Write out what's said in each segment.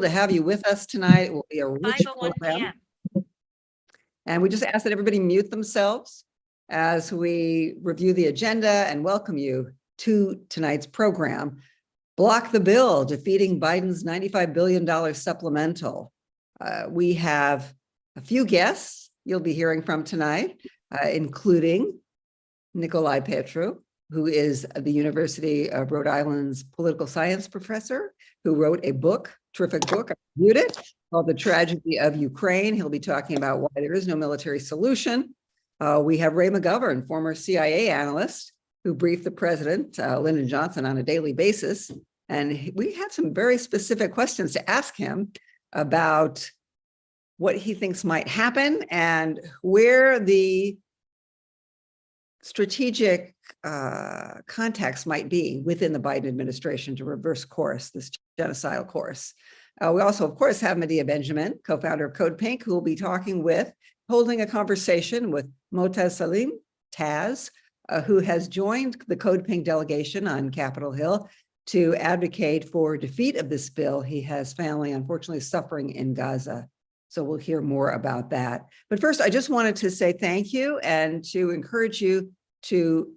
to have you with us tonight. It will be a rich program. And we just ask that everybody mute themselves as we review the agenda and welcome you to tonight's program. Block the bill, defeating Biden's $95 billion supplemental. We have a few guests you'll be hearing from tonight, including Nikolai Petru, who is the University of Rhode Island's political science professor, who wrote a book, terrific book, I reviewed it, called The Tragedy of Ukraine. He'll be talking about why there is no military solution. We have Ray McGovern, former CIA analyst, who briefed the president, Lyndon Johnson, on a daily basis. And we have some very specific questions to ask him about what he thinks might happen and where the strategic context might be within the Biden administration to reverse course, this genocidal course. We also, of course, have Medea Benjamin, co-founder of CODEPINK, who will be holding a conversation with M Salim Taz, who has joined the CODEPINK delegation on Capitol Hill to advocate for defeat of this bill. He has family, unfortunately, suffering in Gaza. So we'll hear more about that. But first, I just wanted to say thank you and to encourage you to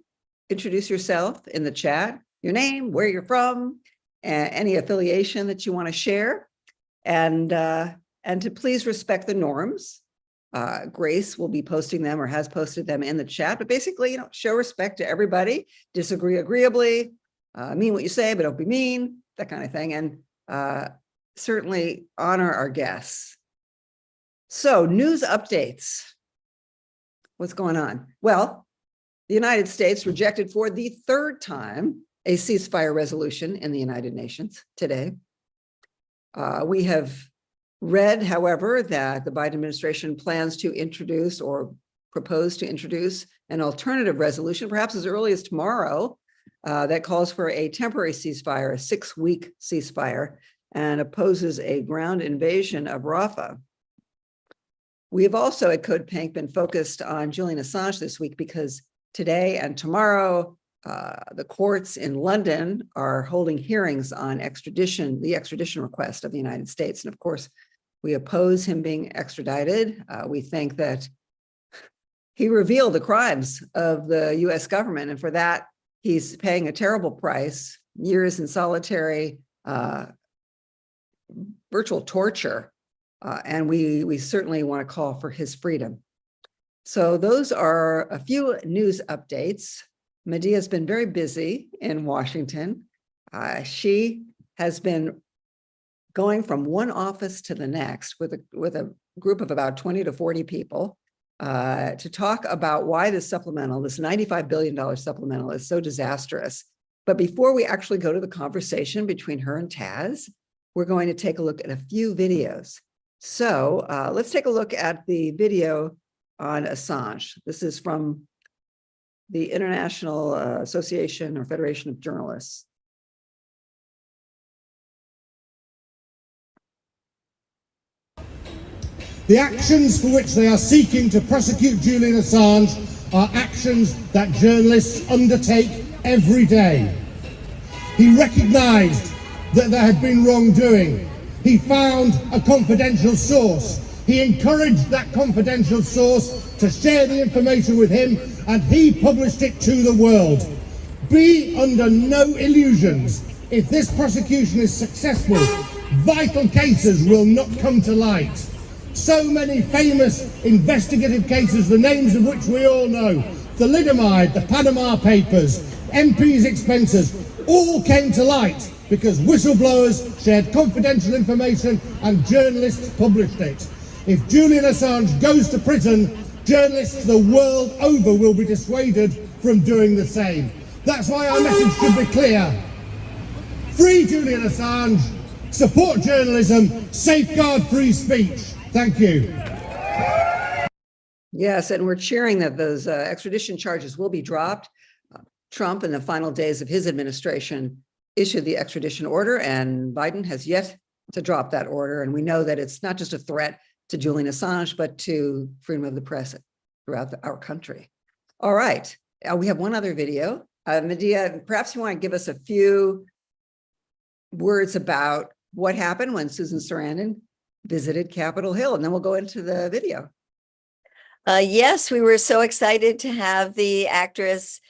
introduce yourself in the chat, your name, where you're from, any affiliation that you want to share, and to please respect the norms. Grace will be posting them or has posted them in the chat, but basically, show respect to everybody, disagree agreeably, mean what you say, but don't be mean, that kind of thing, and certainly honor our guests. So, news updates. What's going on? Well, the United States rejected for the third time a ceasefire resolution in the United Nations today. We have read, however, that the Biden administration plans to introduce or propose to introduce an alternative resolution, perhaps as early as tomorrow, that calls for a temporary ceasefire, a 6-week ceasefire, and opposes a ground invasion of Rafah. We have also at CODEPINK been focused on Julian Assange this week because today and tomorrow, the courts in London are holding hearings on extradition, the extradition request of the United States. And of course, we oppose him being extradited. We think that he revealed the crimes of the US government, and for that, he's paying a terrible price, years in solitary, virtual torture. And we certainly want to call for his freedom. So those are a few news updates. Medea's been very busy in Washington. She has been going from one office to the next with a group of about 20 to 40 people to talk about why this supplemental, this $95 billion supplemental, is so disastrous. But before we actually go to the conversation between her and Taz, we're going to take a look at a few videos. So let's take a look at the video on Assange. This is from the International Association or Federation of Journalists. The actions for which they are seeking to prosecute Julian Assange are actions that journalists undertake every day. He recognized that there had been wrongdoing. He found a confidential source. He encouraged that confidential source to share the information with him, and he published it to the world. Be under no illusions. If this prosecution is successful, vital cases will not come to light. So many famous investigative cases, the names of which we all know, thalidomide, the Panama Papers, MP's expenses, all came to light because whistleblowers shared confidential information and journalists published it. If Julian Assange goes to prison, journalists the world over will be dissuaded from doing the same. That's why our message should be clear. Free Julian Assange, support journalism, safeguard free speech. Thank you. Yes, and we're cheering that those extradition charges will be dropped. Trump, in the final days of his administration, issued the extradition order, and Biden has yet to drop that order. And we know that it's not just a threat to Julian Assange, but to freedom of the press throughout our country. All right, we have one other video. Medea, perhaps you want to give us a few words about what happened when Susan Sarandon visited Capitol Hill. And then we'll go into the video. Yes, we were so excited to have the actress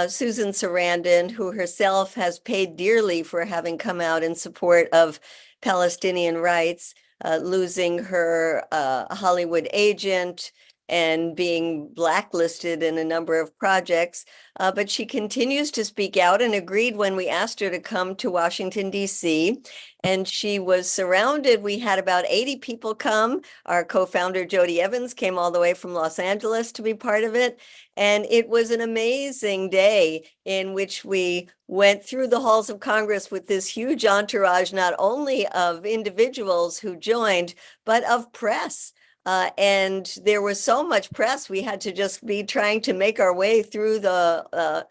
Susan Sarandon, who herself has paid dearly for having come out in support of Palestinian rights, losing her Hollywood agent and being blacklisted in a number of projects. But she continues to speak out and agreed when we asked her to come to Washington, D.C. And she was surrounded. We had about 80 people come. Our co-founder, Jody Evans, came all the way from Los Angeles to be part of it. And it was an amazing day in which we went through the halls of Congress with this huge entourage, not only of individuals who joined, but of press. And there was so much press, we had to just be trying to make our way through the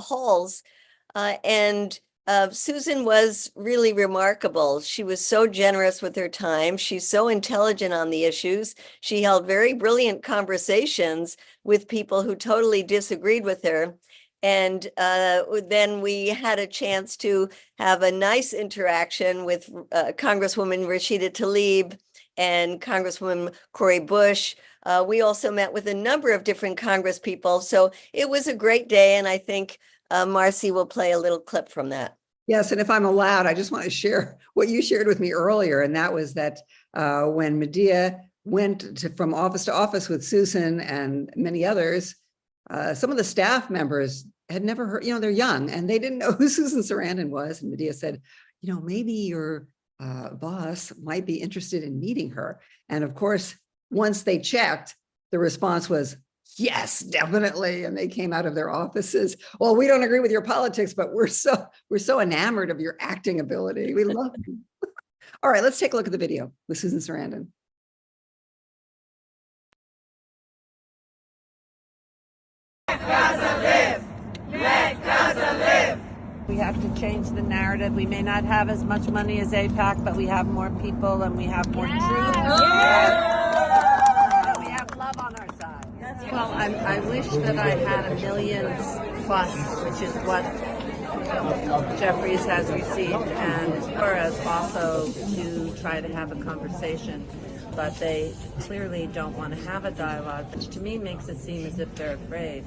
halls. Susan was really remarkable. She was so generous with her time. She's so intelligent on the issues. She held very brilliant conversations with people who totally disagreed with her. And then we had a chance to have a nice interaction with Congresswoman Rashida Tlaib and Congresswoman Cori Bush. We also met with a number of different Congress people. So it was a great day. And I think Marcy will play a little clip from that. Yes, and if I'm allowed, I just want to share what you shared with me earlier. And that was that when Medea went from office to office with Susan and many others, some of the staff members had never heard, they're young and they didn't know who Susan Sarandon was. And Medea said, maybe your boss might be interested in meeting her. And of course, once they checked, the response was, yes, definitely. And they came out of their offices. Well, we don't agree with your politics, but we're so enamored of your acting ability. We love you. All right, let's take a look at the video with Susan Sarandon. Let Gaza live! Let Gaza live! We have to change the narrative. We may not have as much money as AIPAC, but we have more people and we have more truth. And we have love on our side. Well, I wish that I had $1 million plus, which is what Jeffries has received, and Torres also to try to have a conversation. But they clearly don't want to have a dialogue, which to me makes it seem as if they're afraid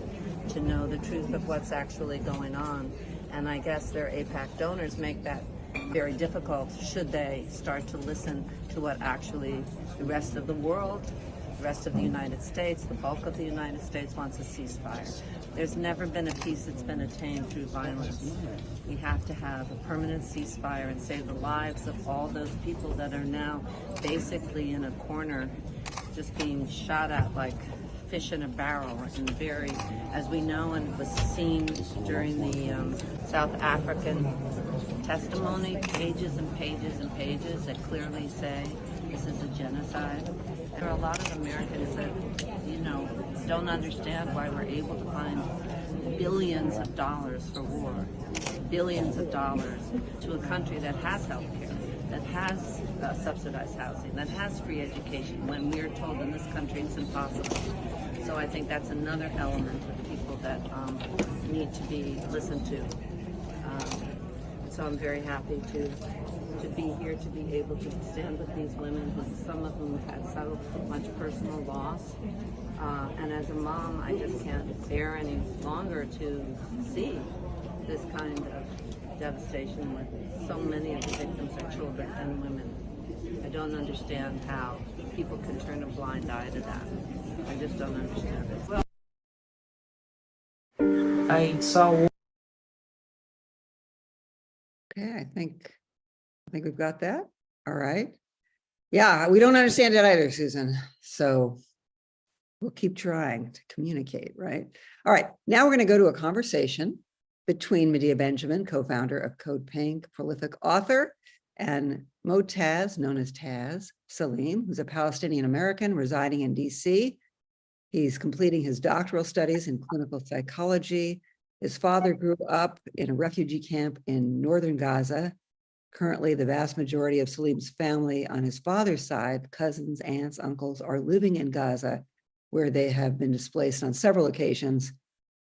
to know the truth of what's actually going on. And I guess their AIPAC donors make that very difficult should they start to listen to what actually the rest of the world, the rest of the United States, the bulk of the United States wants a ceasefire. There's never been a peace that's been attained through violence. We have to have a permanent ceasefire and save the lives of all those people that are now basically in a corner, just being shot at like fish in a barrel, and very, as we know, and was seen during the South African testimony, pages and pages and pages that clearly say this is a genocide. There are a lot of Americans that, don't understand why we're able to find billions of dollars for war, billions of dollars to a country that has health care, that has subsidized housing, that has free education, when we're told in this country it's impossible. So I think that's another element of people that need to be listened to. So I'm very happy to be here, to be able to stand with these women, who some of them have had so much personal loss. And as a mom, I just can't bear any longer to see this kind of devastation with so many of the victims are children and women. I don't understand how people can turn a blind eye to that. I just don't understand it. I saw. Okay, I think we've got that. All right. Yeah, we don't understand it either, Susan. So we'll keep trying to communicate, right? All right, now we're going to go to a conversation between Medea Benjamin, co-founder of CODEPINK, prolific author, and Mo Taz, known as Taz Salim, who's a Palestinian American residing in DC. He's completing his doctoral studies in clinical psychology. His father grew up in a refugee camp in northern Gaza. Currently, the vast majority of Salim's family on his father's side, cousins, aunts, uncles, are living in Gaza, where they have been displaced on several occasions.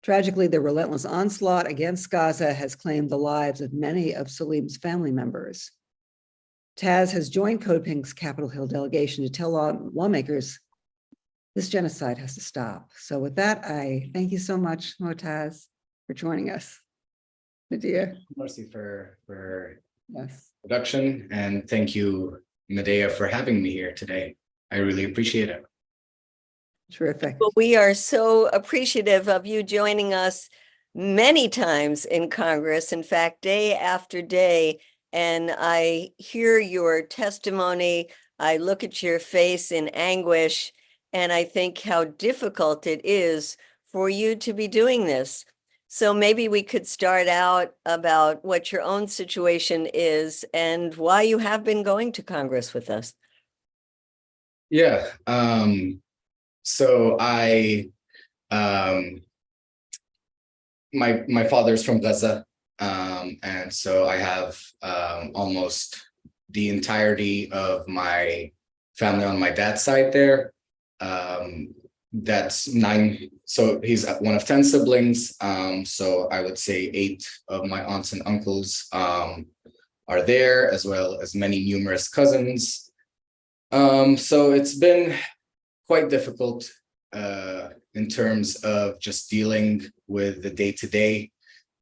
Tragically, the relentless onslaught against Gaza has claimed the lives of many of Salim's family members. Taz has joined CODEPINK's Capitol Hill delegation to tell lawmakers this genocide has to stop. So with that, I thank you so much, Taz, for joining us. Medea. Mercy for Yes. production, and thank you, Medea, for having me here today. I really appreciate it. Terrific. Well, we are so appreciative of you joining us many times in Congress, in fact, day after day. And I hear your testimony. I look at your face in anguish, and I think how difficult it is for you to be doing this. So maybe we could start out about what your own situation is and why you have been going to Congress with us. Yeah. So I, my father's from Gaza, and so I have almost the entirety of my family on my dad's side there. That's 9. So he's one of 10 siblings. So I would say 8 of my aunts and uncles are there, as well as many numerous cousins. So it's been quite difficult in terms of just dealing with the day-to-day,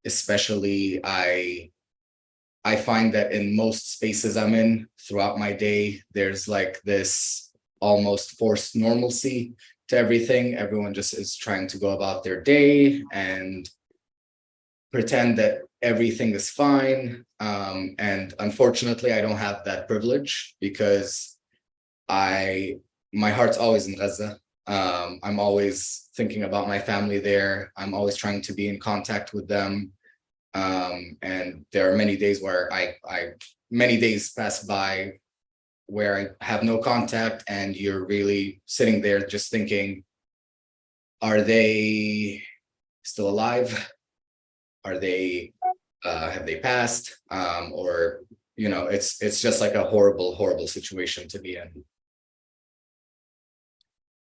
especially I find that in most spaces I'm in throughout my day, there's like this almost forced normalcy to everything. Everyone just is trying to go about their day and pretend that everything is fine. And unfortunately, I don't have that privilege because my heart's always in Gaza. I'm always thinking about my family there. I'm always trying to be in contact with them. And there are many days where many days pass by where I have no contact, and you're really sitting there just thinking, are they still alive? Are they, have they passed? Or, you know, it's just like a horrible, horrible situation to be in.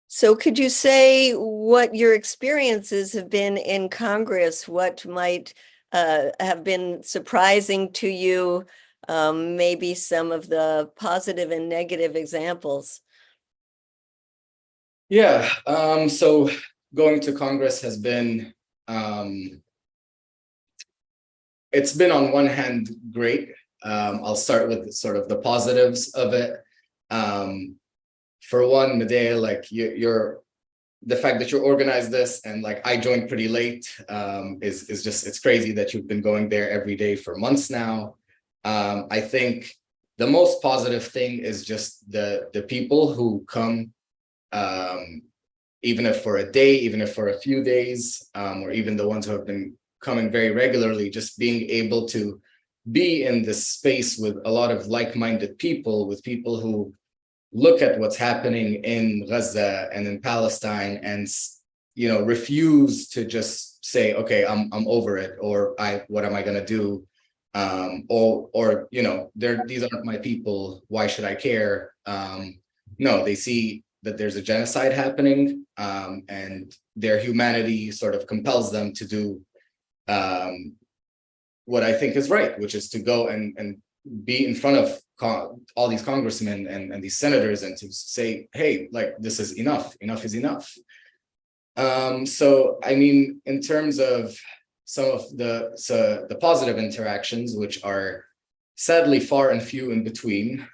So could you say what your experiences have been in Congress? What might have been surprising to you? Maybe some of the positive and negative examples. Yeah, so going to Congress has been, it's been on one hand great. I'll start with sort of the positives of it. For one, Medea, like you're the fact that you organized this, and like I joined pretty late, is just, it's crazy that you've been going there every day for months now. I think the most positive thing is just the people who come, even if for a day, even if for a few days, or even the ones who have been coming very regularly, just being able to be in this space with a lot of like-minded people, with people who look at what's happening in Gaza and in Palestine and, you know, refuse to just say, okay, I'm over it, or what am I going to do? Or, you know, these aren't my people. Why should I care? No, they see that there's a genocide happening, and their humanity sort of compels them to do what I think is right, which is to go and be in front of all these congressmen and these senators and to say, hey, like, this is enough, enough is enough. So, I mean, in terms of some of the positive interactions, which are sadly far and few in between,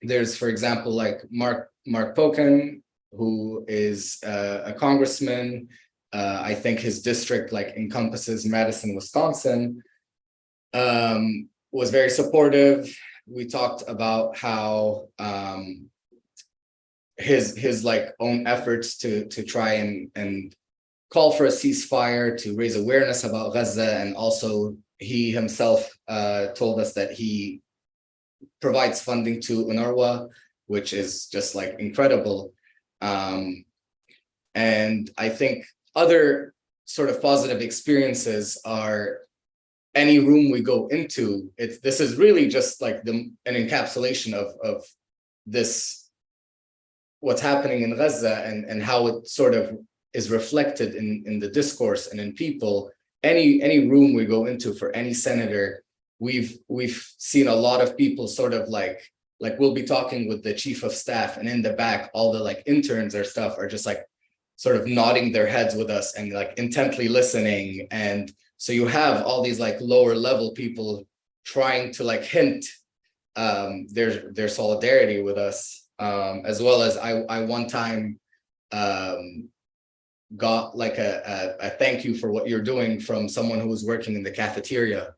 there's, for example, like Mark Pocan, who is a congressman. I think his district like encompasses Madison, Wisconsin. Was very supportive. We talked about how his like own efforts to try and call for a ceasefire, to raise awareness about Gaza, and also he himself told us that he provides funding to UNRWA, which is just like incredible. And I think other sort of positive experiences are any room we go into, this is really just like an encapsulation of this, what's happening in Gaza and how it sort of is reflected in the discourse and in people. Any room we go into for any senator, we've seen a lot of people sort of like we'll be talking with the chief of staff, and in the back, all the like interns or stuff are just like sort of nodding their heads with us and like intently listening. And so you have all these like lower level people trying to like hint their solidarity with us, as well as I one time got like a thank you for what you're doing from someone who was working in the cafeteria.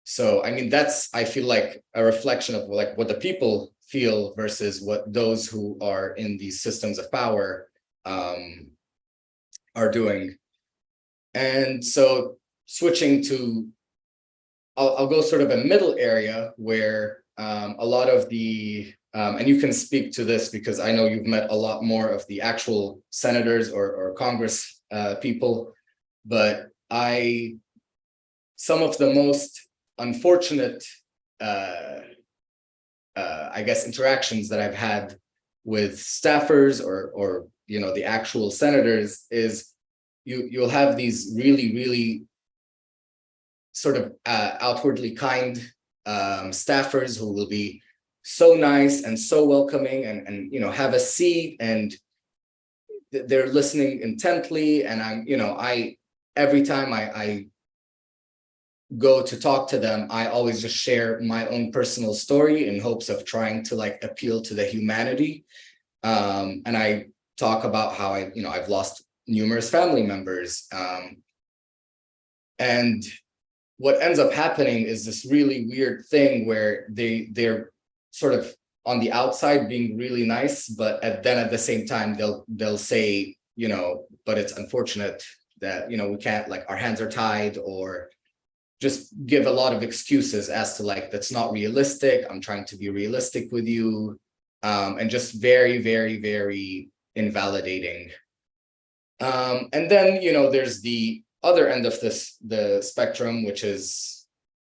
So I mean, that's, I feel like a reflection of like what the people feel versus what those who are in these systems of power are doing. And so switching to, I'll go sort of a middle area where a lot of the, and you can speak to this because I know you've met a lot more of the actual senators or Congress people, but some of the most unfortunate, I guess, interactions that I've had with staffers or you know, the actual senators is you'll have these really sort of outwardly kind staffers who will be so nice and so welcoming and you know, have a seat and they're listening intently. And every time I go to talk to them, I always just share my own personal story in hopes of trying to like appeal to the humanity. And I talk about how I've lost numerous family members. And what ends up happening is this really weird thing where they're sort of on the outside being really nice, but then at the same time, they'll say, but it's unfortunate that, we can't, like, our hands are tied, or just give a lot of excuses as to like, that's not realistic. I'm trying to be realistic with you. And just very, very, very invalidating. And then, there's the other end of the spectrum, which is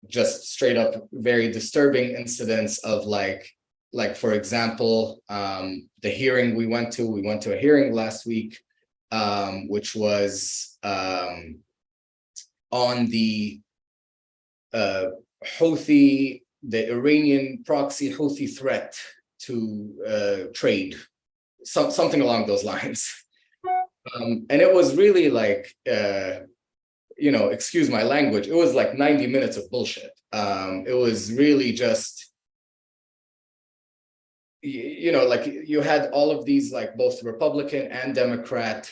just straight up very disturbing incidents of like, for example, the hearing we went to a hearing last week, which was on the Houthi, the Iranian proxy Houthi threat to trade, something along those lines. And it was really like, excuse my language, it was like 90 minutes of bullshit. It was really just, like you had all of these, like both Republican and Democrat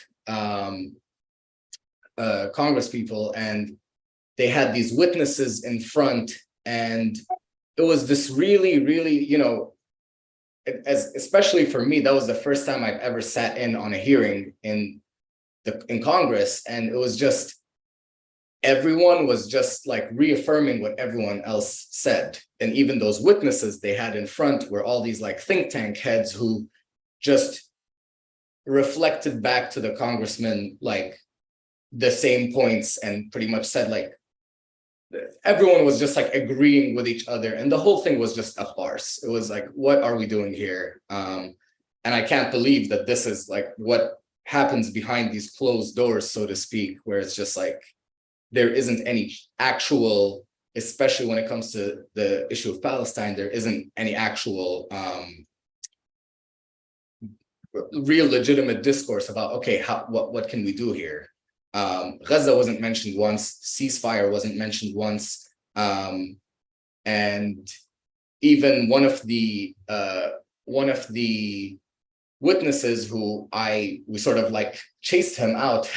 Congress people, and they had these witnesses in front, and it was this really, really, especially for me, that was the first time I've ever sat in on a hearing in Congress, and it was just, everyone was just like reaffirming what everyone else said. And even those witnesses they had in front were all these like think tank heads who just reflected back to the congressman like the same points, and pretty much said like, everyone was just like agreeing with each other, and the whole thing was just a farce. It was like, what are we doing here? And I can't believe that this is like what happens behind these closed doors, so to speak, where it's just like, there isn't any actual, especially when it comes to the issue of Palestine, there isn't any actual real legitimate discourse about, okay, what can we do here? Gaza wasn't mentioned once, ceasefire wasn't mentioned once, and even one of the witnesses who we sort of like chased him out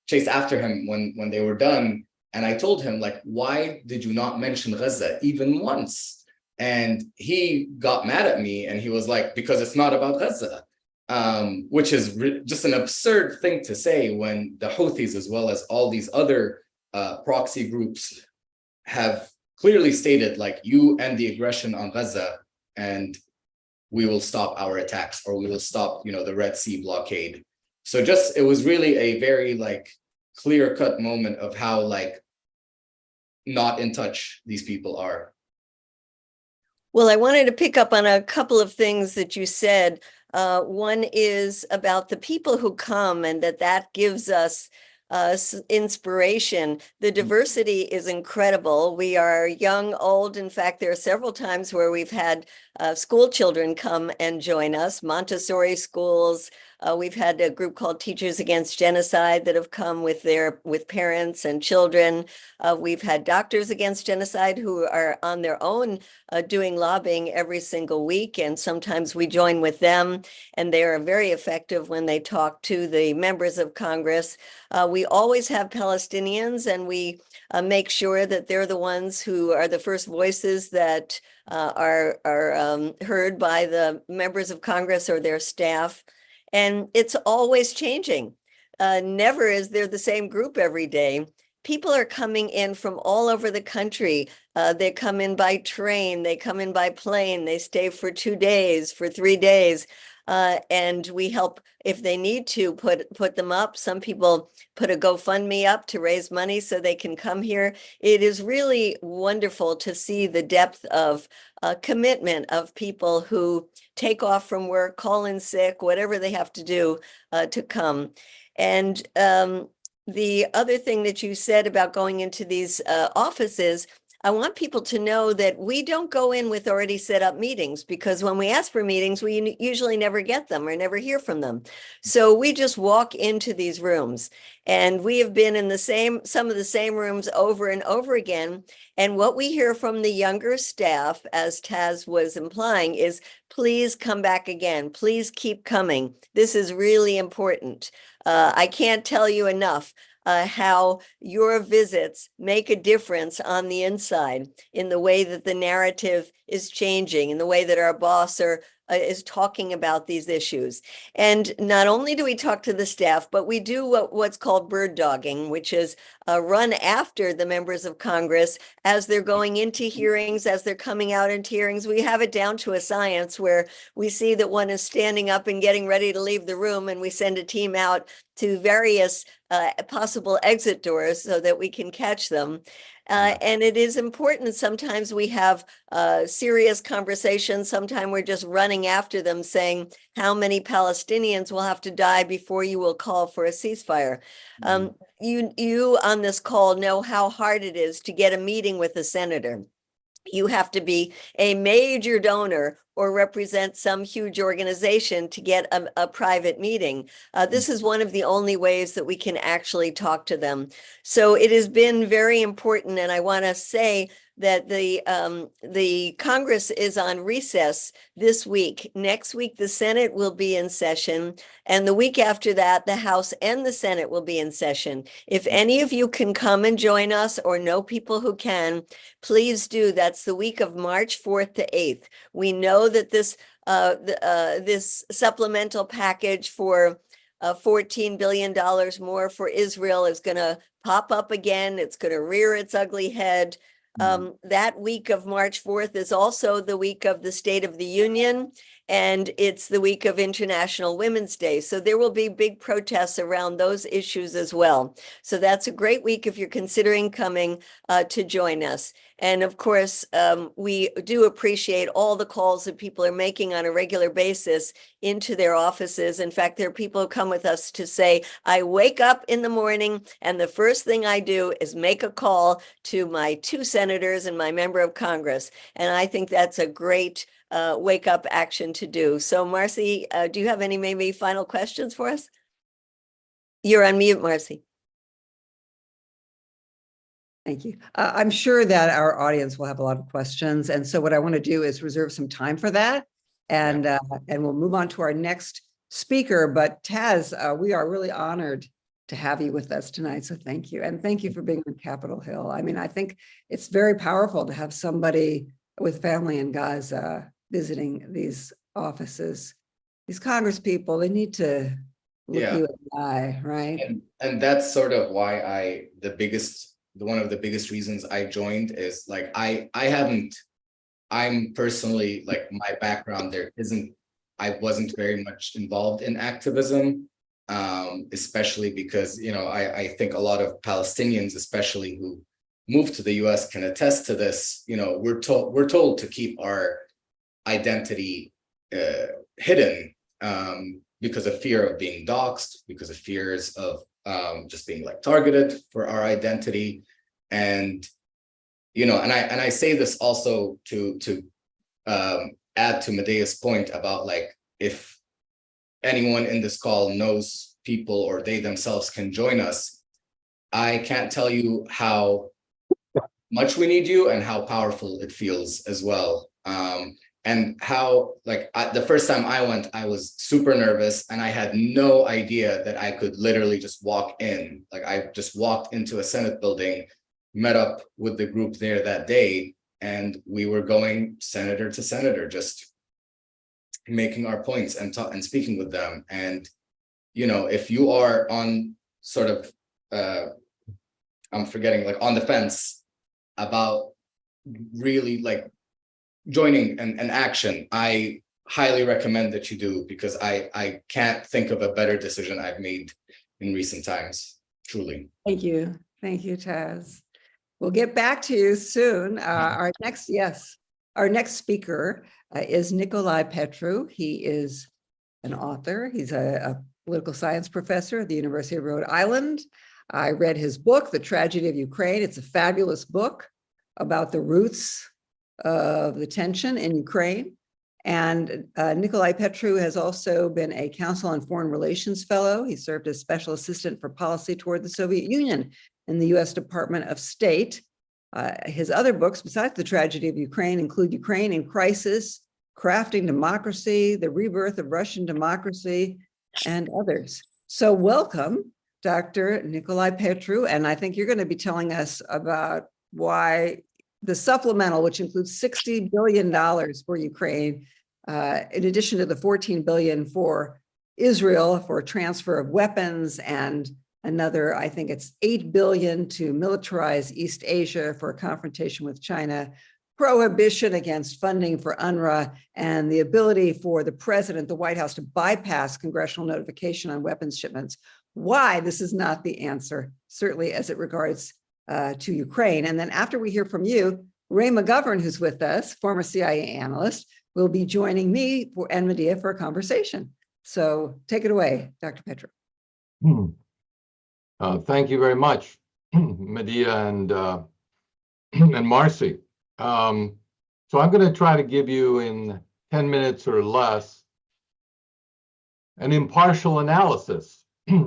chased after him when they were done, and I told him like, why did you not mention Gaza even once? And he got mad at me, and he was like, because it's not about Gaza. Which is just an absurd thing to say when the Houthis, as well as all these other proxy groups, have clearly stated like, you end the aggression on Gaza and we will stop our attacks, or we will stop, the Red Sea blockade. So just, it was really a very like clear-cut moment of how like not in touch these people are. Well, I wanted to pick up on a couple of things that you said. One is about the people who come, and that gives us inspiration. The diversity is incredible. We are young, old. In fact, there are several times where we've had school children come and join us, Montessori schools. We've had a group called Teachers Against Genocide that have come with parents and children. We've had Doctors Against Genocide who are on their own doing lobbying every single week, and sometimes we join with them, and they are very effective when they talk to the members of Congress. We always have Palestinians, and we make sure that they're the ones who are the first voices that are heard by the members of Congress or their staff. And it's always changing. Never is there the same group every day. People are coming in from all over the country. They come in by train, they come in by plane, they stay for 2 days, for 3 days. And we help if they need to put them up. Some people put a GoFundMe up to raise money so they can come here. It is really wonderful to see the depth of commitment of people who take off from work, call in sick, whatever they have to do to come. And the other thing that you said about going into these offices, I want people to know that we don't go in with already set up meetings, because when we ask for meetings, we usually never get them or never hear from them. So we just walk into these rooms, and we have been in some of the same rooms over and over again. And what we hear from the younger staff, as Taz was implying, is please come back again. Please keep coming. This is really important. I can't tell you enough how your visits make a difference on the inside in the way that the narrative is changing, in the way that our boss is talking about these issues. And not only do we talk to the staff, but we do what's called bird dogging, which is run after the members of Congress as they're going into hearings, as they're coming out into hearings. We have it down to a science where we see that one is standing up and getting ready to leave the room, and we send a team out to various possible exit doors so that we can catch them. And it is important. Sometimes we have serious conversations. Sometimes we're just running after them saying, how many Palestinians will have to die before you will call for a ceasefire? You on this call know how hard it is to get a meeting with a senator. You have to be a major donor or represent some huge organization to get a private meeting. This is one of the only ways that we can actually talk to them. So it has been very important. And I want to say that the Congress is on recess this week. Next week, the Senate will be in session. And the week after that, the House and the Senate will be in session. If any of you can come and join us or know people who can, please do. That's the week of March 4th to 8th. We know that this supplemental package for $14 billion more for Israel is going to pop up again. It's going to rear its ugly head. That week of March 4th is also the week of the State of the Union, and it's the week of International Women's Day. So there will be big protests around those issues as well. So that's a great week if you're considering coming to join us. And of course, we do appreciate all the calls that people are making on a regular basis into their offices. In fact, there are people who come with us to say, I wake up in the morning and the first thing I do is make a call to my 2 senators and my member of Congress. And I think that's a great wake up action to do. So Marcy, do you have any maybe final questions for us? You're on mute, Marcy. Thank you. I'm sure that our audience will have a lot of questions. And so what I want to do is reserve some time for that. And we'll move on to our next speaker. But Taz, we are really honored to have you with us tonight. So thank you. And thank you for being on Capitol Hill. I mean, I think it's very powerful to have somebody with family in Gaza visiting these offices. These Congress people, they need to look you in the eye, right? And that's sort of why one of the biggest reasons I joined is like, I'm personally, like, my background I wasn't very much involved in activism, especially because, I think a lot of Palestinians, especially who moved to the US, can attest to this. We're told to keep our identity hidden because of fear of being doxxed, because of fears of just being like targeted for our identity. And, you know, and I say this also to add to Medea's point about like, if anyone in this call knows people or they themselves can join us, I can't tell you how much we need you and how powerful it feels as well. And how, like, the first time I went, I was super nervous and I had no idea that I could literally just walk in. Like, I just walked into a Senate building, met up with the group there that day, and we were going senator to senator, just making our points and speaking with them. And, you know, if you are on sort of, I'm forgetting, like on the fence about really like joining an action, I highly recommend that you do, because I can't think of a better decision I've made in recent times, truly. Thank you. Thank you, Taz. We'll get back to you soon. Our next speaker is Nikolai Petru. He is an author. He's a political science professor at the University of Rhode Island. I read his book, The Tragedy of Ukraine. It's a fabulous book about the roots of the tension in Ukraine. And Nikolai Petru has also been a Council on Foreign Relations Fellow. He served as Special Assistant for Policy toward the Soviet Union in the US Department of State. His other books, besides The Tragedy of Ukraine, include Ukraine in Crisis, Crafting Democracy, The Rebirth of Russian Democracy, and others. So welcome, Dr. Nikolai Petru. And I think you're going to be telling us about why the supplemental, which includes $60 billion for Ukraine, in addition to the $14 billion for Israel for transfer of weapons, and another, I think it's $8 billion to militarize East Asia for a confrontation with China, prohibition against funding for UNRWA, and the ability for the president, the White House, to bypass congressional notification on weapons shipments. Why this is not the answer, certainly as it regards to Ukraine. And then after we hear from you, Ray McGovern, who's with us, former CIA analyst, will be joining me and Medea for a conversation. So take it away, Dr. Petru. Thank you very much, Medea and Marcy. So I'm going to try to give you in 10 minutes or less an impartial analysis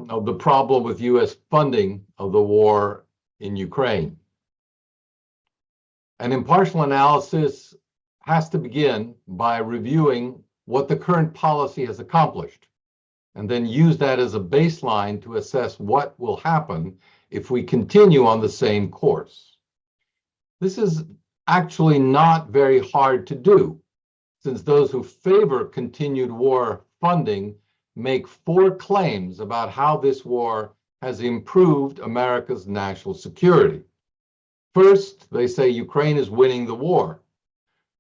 of the problem with U.S. funding of the war in Ukraine. An impartial analysis has to begin by reviewing what the current policy has accomplished, and then use that as a baseline to assess what will happen if we continue on the same course. This is actually not very hard to do, since those who favor continued war funding make 4 claims about how this war has improved America's national security. First, they say Ukraine is winning the war.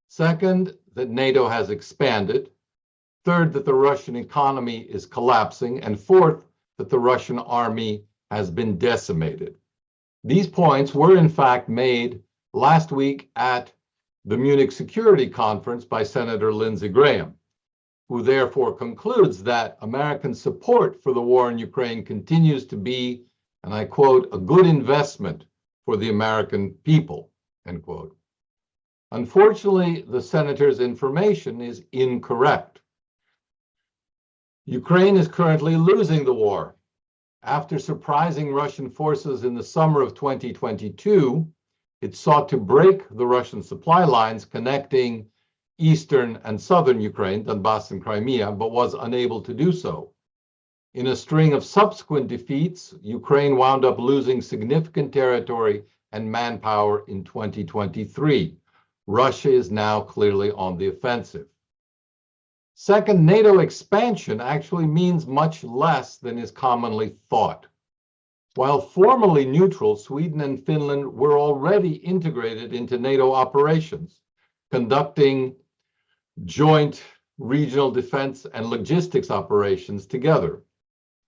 Second, that NATO has expanded. Third, that the Russian economy is collapsing. And fourth, that the Russian army has been decimated. These points were in fact made last week at the Munich Security Conference by Senator Lindsey Graham, who therefore concludes that American support for the war in Ukraine continues to be, and I quote, a good investment for the American people, end quote. Unfortunately, the senator's information is incorrect. Ukraine is currently losing the war. After surprising Russian forces in the summer of 2022, it sought to break the Russian supply lines connecting eastern and southern Ukraine, Donbass and Crimea, but was unable to do so. In a string of subsequent defeats, Ukraine wound up losing significant territory and manpower in 2023. Russia is now clearly on the offensive. Second, NATO expansion actually means much less than is commonly thought. While formally neutral, Sweden and Finland were already integrated into NATO operations, conducting joint regional defense and logistics operations together.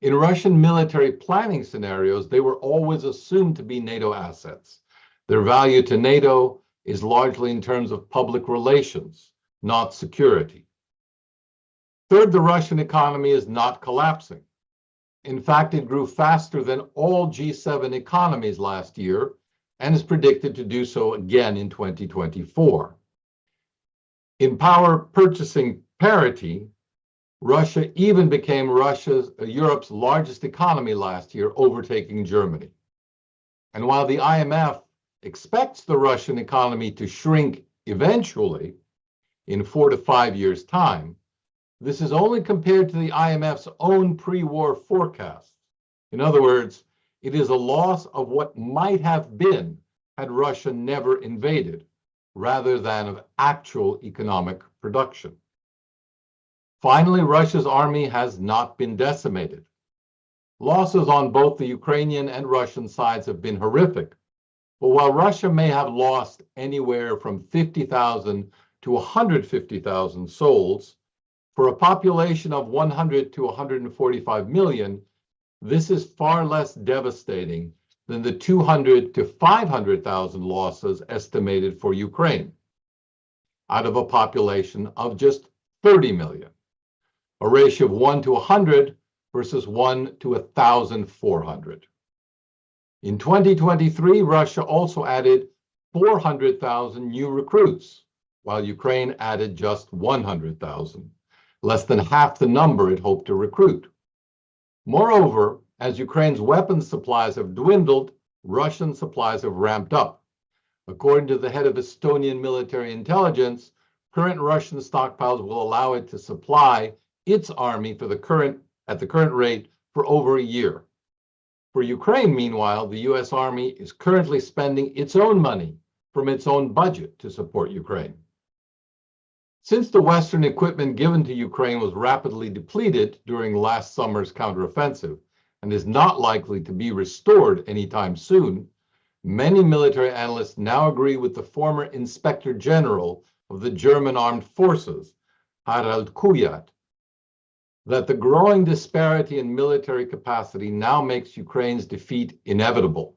In Russian military planning scenarios, they were always assumed to be NATO assets. Their value to NATO is largely in terms of public relations, not security. Third, the Russian economy is not collapsing. In fact, it grew faster than all G7 economies last year and is predicted to do so again in 2024. In power purchasing parity, Russia even became Europe's largest economy last year, overtaking Germany. And while the IMF expects the Russian economy to shrink eventually in 4 to 5 years' time, this is only compared to the IMF's own pre-war forecasts. In other words, it is a loss of what might have been had Russia never invaded, rather than of actual economic production. Finally, Russia's army has not been decimated. Losses on both the Ukrainian and Russian sides have been horrific. But while Russia may have lost anywhere from 50,000 to 150,000 souls, for a population of 100 to 145 million, this is far less devastating than the 200 to 500,000 losses estimated for Ukraine, out of a population of just 30 million, a ratio of 1 to 100 versus 1 to 1,400. In 2023, Russia also added 400,000 new recruits, while Ukraine added just 100,000, less than half the number it hoped to recruit. Moreover, as Ukraine's weapons supplies have dwindled, Russian supplies have ramped up. According to the head of Estonian military intelligence, current Russian stockpiles will allow it to supply its army at the current rate for over a year. For Ukraine, meanwhile, the US Army is currently spending its own money from its own budget to support Ukraine. Since the Western equipment given to Ukraine was rapidly depleted during last summer's counteroffensive and is not likely to be restored anytime soon, many military analysts now agree with the former Inspector General of the German Armed Forces, Harald Kujat, that the growing disparity in military capacity now makes Ukraine's defeat inevitable.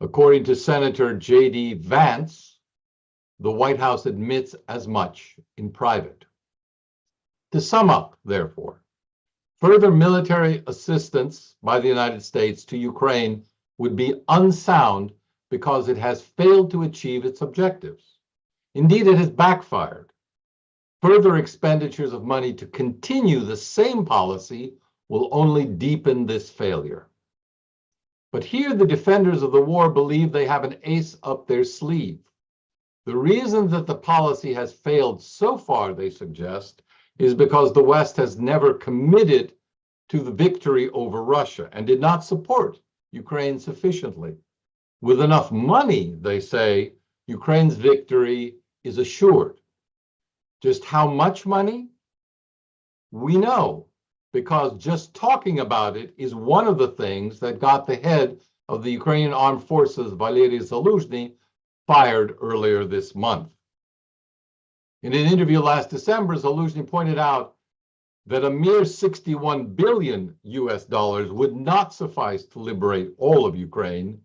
According to Senator J.D. Vance, the White House admits as much in private. To sum up, therefore, further military assistance by the United States to Ukraine would be unsound because it has failed to achieve its objectives. Indeed, it has backfired. Further expenditures of money to continue the same policy will only deepen this failure. But here the defenders of the war believe they have an ace up their sleeve. The reason that the policy has failed so far, they suggest, is because the West has never committed to the victory over Russia and did not support Ukraine sufficiently. With enough money, they say, Ukraine's victory is assured. Just how much money? We know, because just talking about it is one of the things that got the head of the Ukrainian Armed Forces, Valery Zaluzhny, fired earlier this month. In an interview last December, Zaluzhny pointed out that a mere $61 billion would not suffice to liberate all of Ukraine.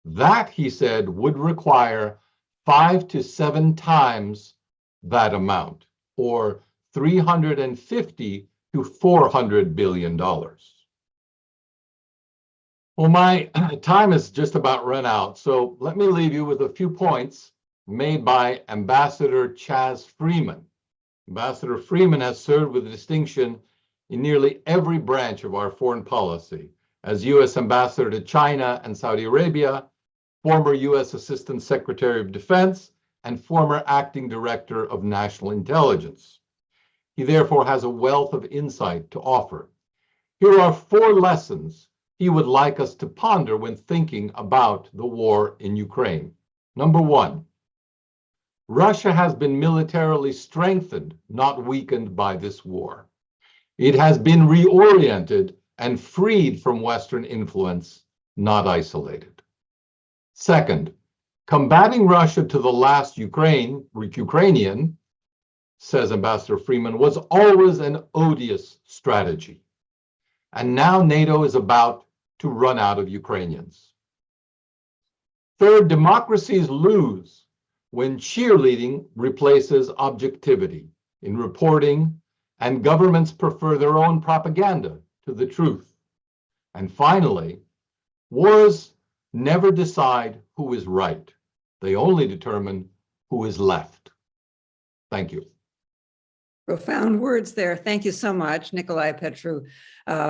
That, he said, would require 5 to 7 times that amount, or $350 to $400 billion. Well, my time is just about run out, so let me leave you with a few points made by Ambassador Chaz Freeman. Ambassador Freeman has served with distinction in nearly every branch of our foreign policy, as U.S. Ambassador to China and Saudi Arabia, former U.S. Assistant Secretary of Defense, and former Acting Director of National Intelligence. He therefore has a wealth of insight to offer. Here are 4 lessons he would like us to ponder when thinking about the war in Ukraine. Number 1, Russia has been militarily strengthened, not weakened by this war. It has been reoriented and freed from Western influence, not isolated. Second, combating Russia to the last Ukrainian, says Ambassador Freeman, was always an odious strategy. And now NATO is about to run out of Ukrainians. Third, democracies lose when cheerleading replaces objectivity in reporting, and governments prefer their own propaganda to the truth. And finally, wars never decide who is right. They only determine who is left. Thank you. Profound words there. Thank you so much, Nikolai, Petru.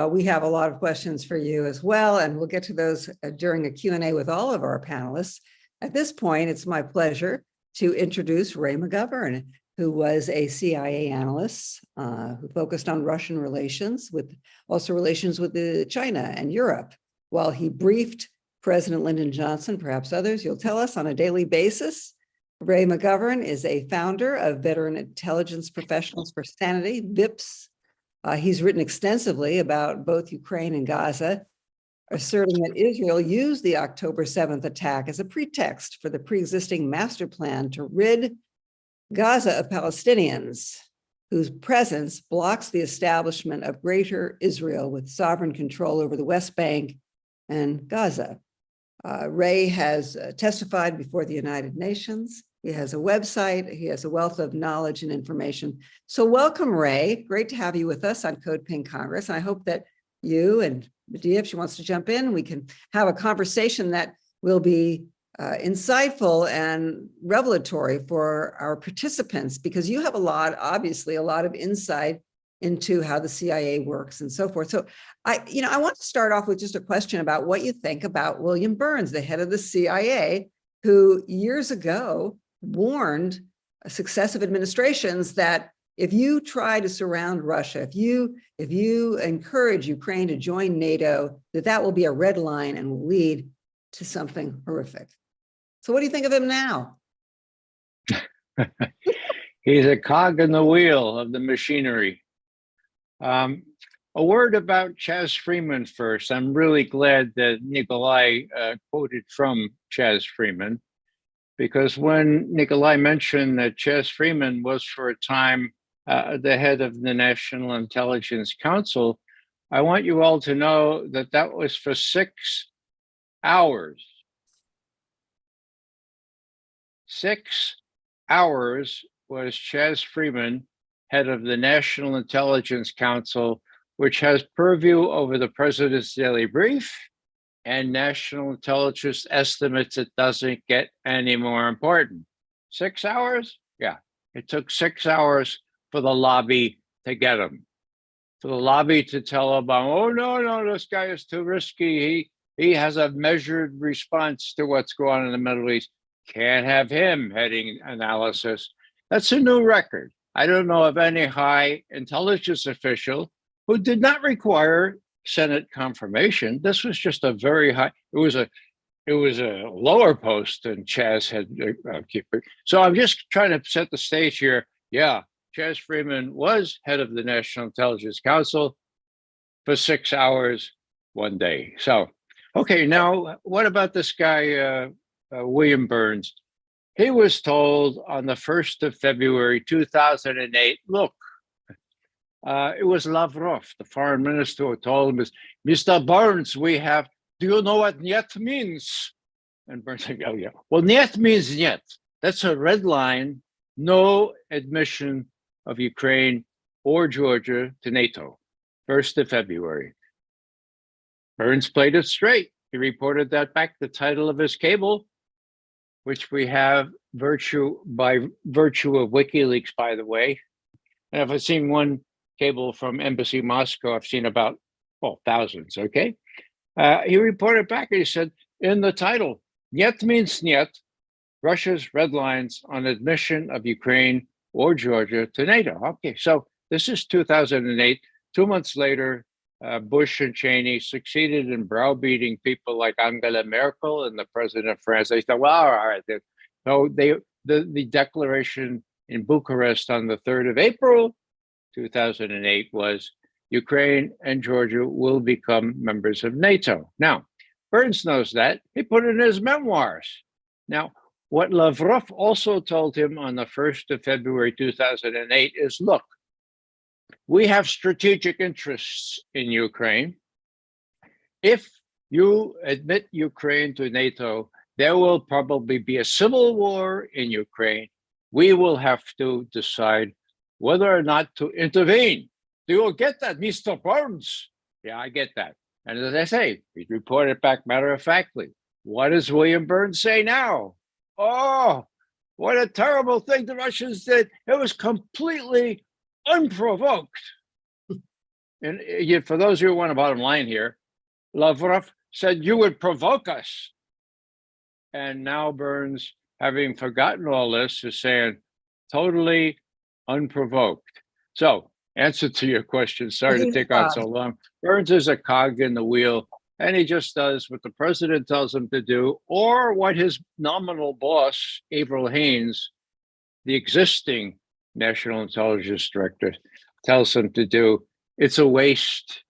We have a lot of questions for you as well, and we'll get to those during a Q&A with all of our panelists. At this point, it's my pleasure to introduce Ray McGovern, who was a CIA analyst who focused on Russian relations, with also relations with China and Europe, while he briefed President Lyndon Johnson, perhaps others, you'll tell us, on a daily basis. Ray McGovern is a founder of Veteran Intelligence Professionals for Sanity, VIPS. He's written extensively about both Ukraine and Gaza, asserting that Israel used the October 7th attack as a pretext for the pre-existing master plan to rid Gaza of Palestinians, whose presence blocks the establishment of Greater Israel with sovereign control over the West Bank and Gaza. Ray has testified before the United Nations. He has a website. He has a wealth of knowledge and information. So welcome, Ray. Great to have you with us on CODEPINK Congress. And I hope that you and Medea, if she wants to jump in, we can have a conversation that will be insightful and revelatory for our participants, because you have obviously a lot of insight into how the CIA works and so forth. So I want to start off with just a question about what you think about William Burns, the head of the CIA, who years ago warned successive administrations that if you try to surround Russia, if you encourage Ukraine to join NATO, that will be a red line and will lead to something horrific. So what do you think of him now? He's a cog in the wheel of the machinery. A word about Chaz Freeman first. I'm really glad that Nikolai quoted from Chaz Freeman, because when Nikolai mentioned that Chaz Freeman was for a time the head of the National Intelligence Council, I want you all to know that that was for 6 hours. 6 hours was Chaz Freeman head of the National Intelligence Council, which has purview over the president's daily brief and national intelligence estimates. It doesn't get any more important. 6 hours? Yeah, it took 6 hours for the lobby to get him. For the lobby to tell Obama, oh, no, this guy is too risky. He has a measured response to what's going on in the Middle East. Can't have him heading analysis. That's a new record. I don't know of any high intelligence official who did not require Senate confirmation. This was just a very high, it was a lower post than Chaz had. So I'm just trying to set the stage here. Yeah, Chaz Freeman was head of the National Intelligence Council for 6 hours one day. So, okay, now what about this guy, William Burns? He was told on the 1st of February, 2008, look, it was Lavrov, the foreign minister, who told him, Mr. Burns, do you know what "niet" means? And Burns said, oh yeah, well, "niet" means "niet." That's a red line, no admission of Ukraine or Georgia to NATO, 1st of February. Burns played it straight. He reported that back, the title of his cable, which we have by virtue of WikiLeaks, by the way. And if I've seen one cable from Embassy Moscow, I've seen about, well, thousands, okay? He reported back and he said, in the title, "Niet" means "niet," Russia's red lines on admission of Ukraine or Georgia to NATO. Okay, so this is 2008. 2 months later, Bush and Cheney succeeded in browbeating people like Angela Merkel and the president of France. They said, well, all right. So the declaration in Bucharest on the 3rd of April, 2008 was Ukraine and Georgia will become members of NATO. Now, Burns knows that. He put it in his memoirs. Now, what Lavrov also told him on the 1st of February, 2008 is, look, we have strategic interests in Ukraine. If you admit Ukraine to NATO, there will probably be a civil war in Ukraine. We will have to decide whether or not to intervene. Do you get that, Mr. Burns? Yeah, I get that. And as I say, he reported back matter-of-factly. What does William Burns say now? Oh, what a terrible thing the Russians did. It was completely unprovoked. And yet, for those who want a bottom line here, Lavrov said, you would provoke us. And now Burns, having forgotten all this, is saying, totally unprovoked. So, answer to your question, sorry to take on so long. Burns is a cog in the wheel, and he just does what the president tells him to do, or what his nominal boss, Avril Haines, the existing National Intelligence Director, tells him to do. It's a waste.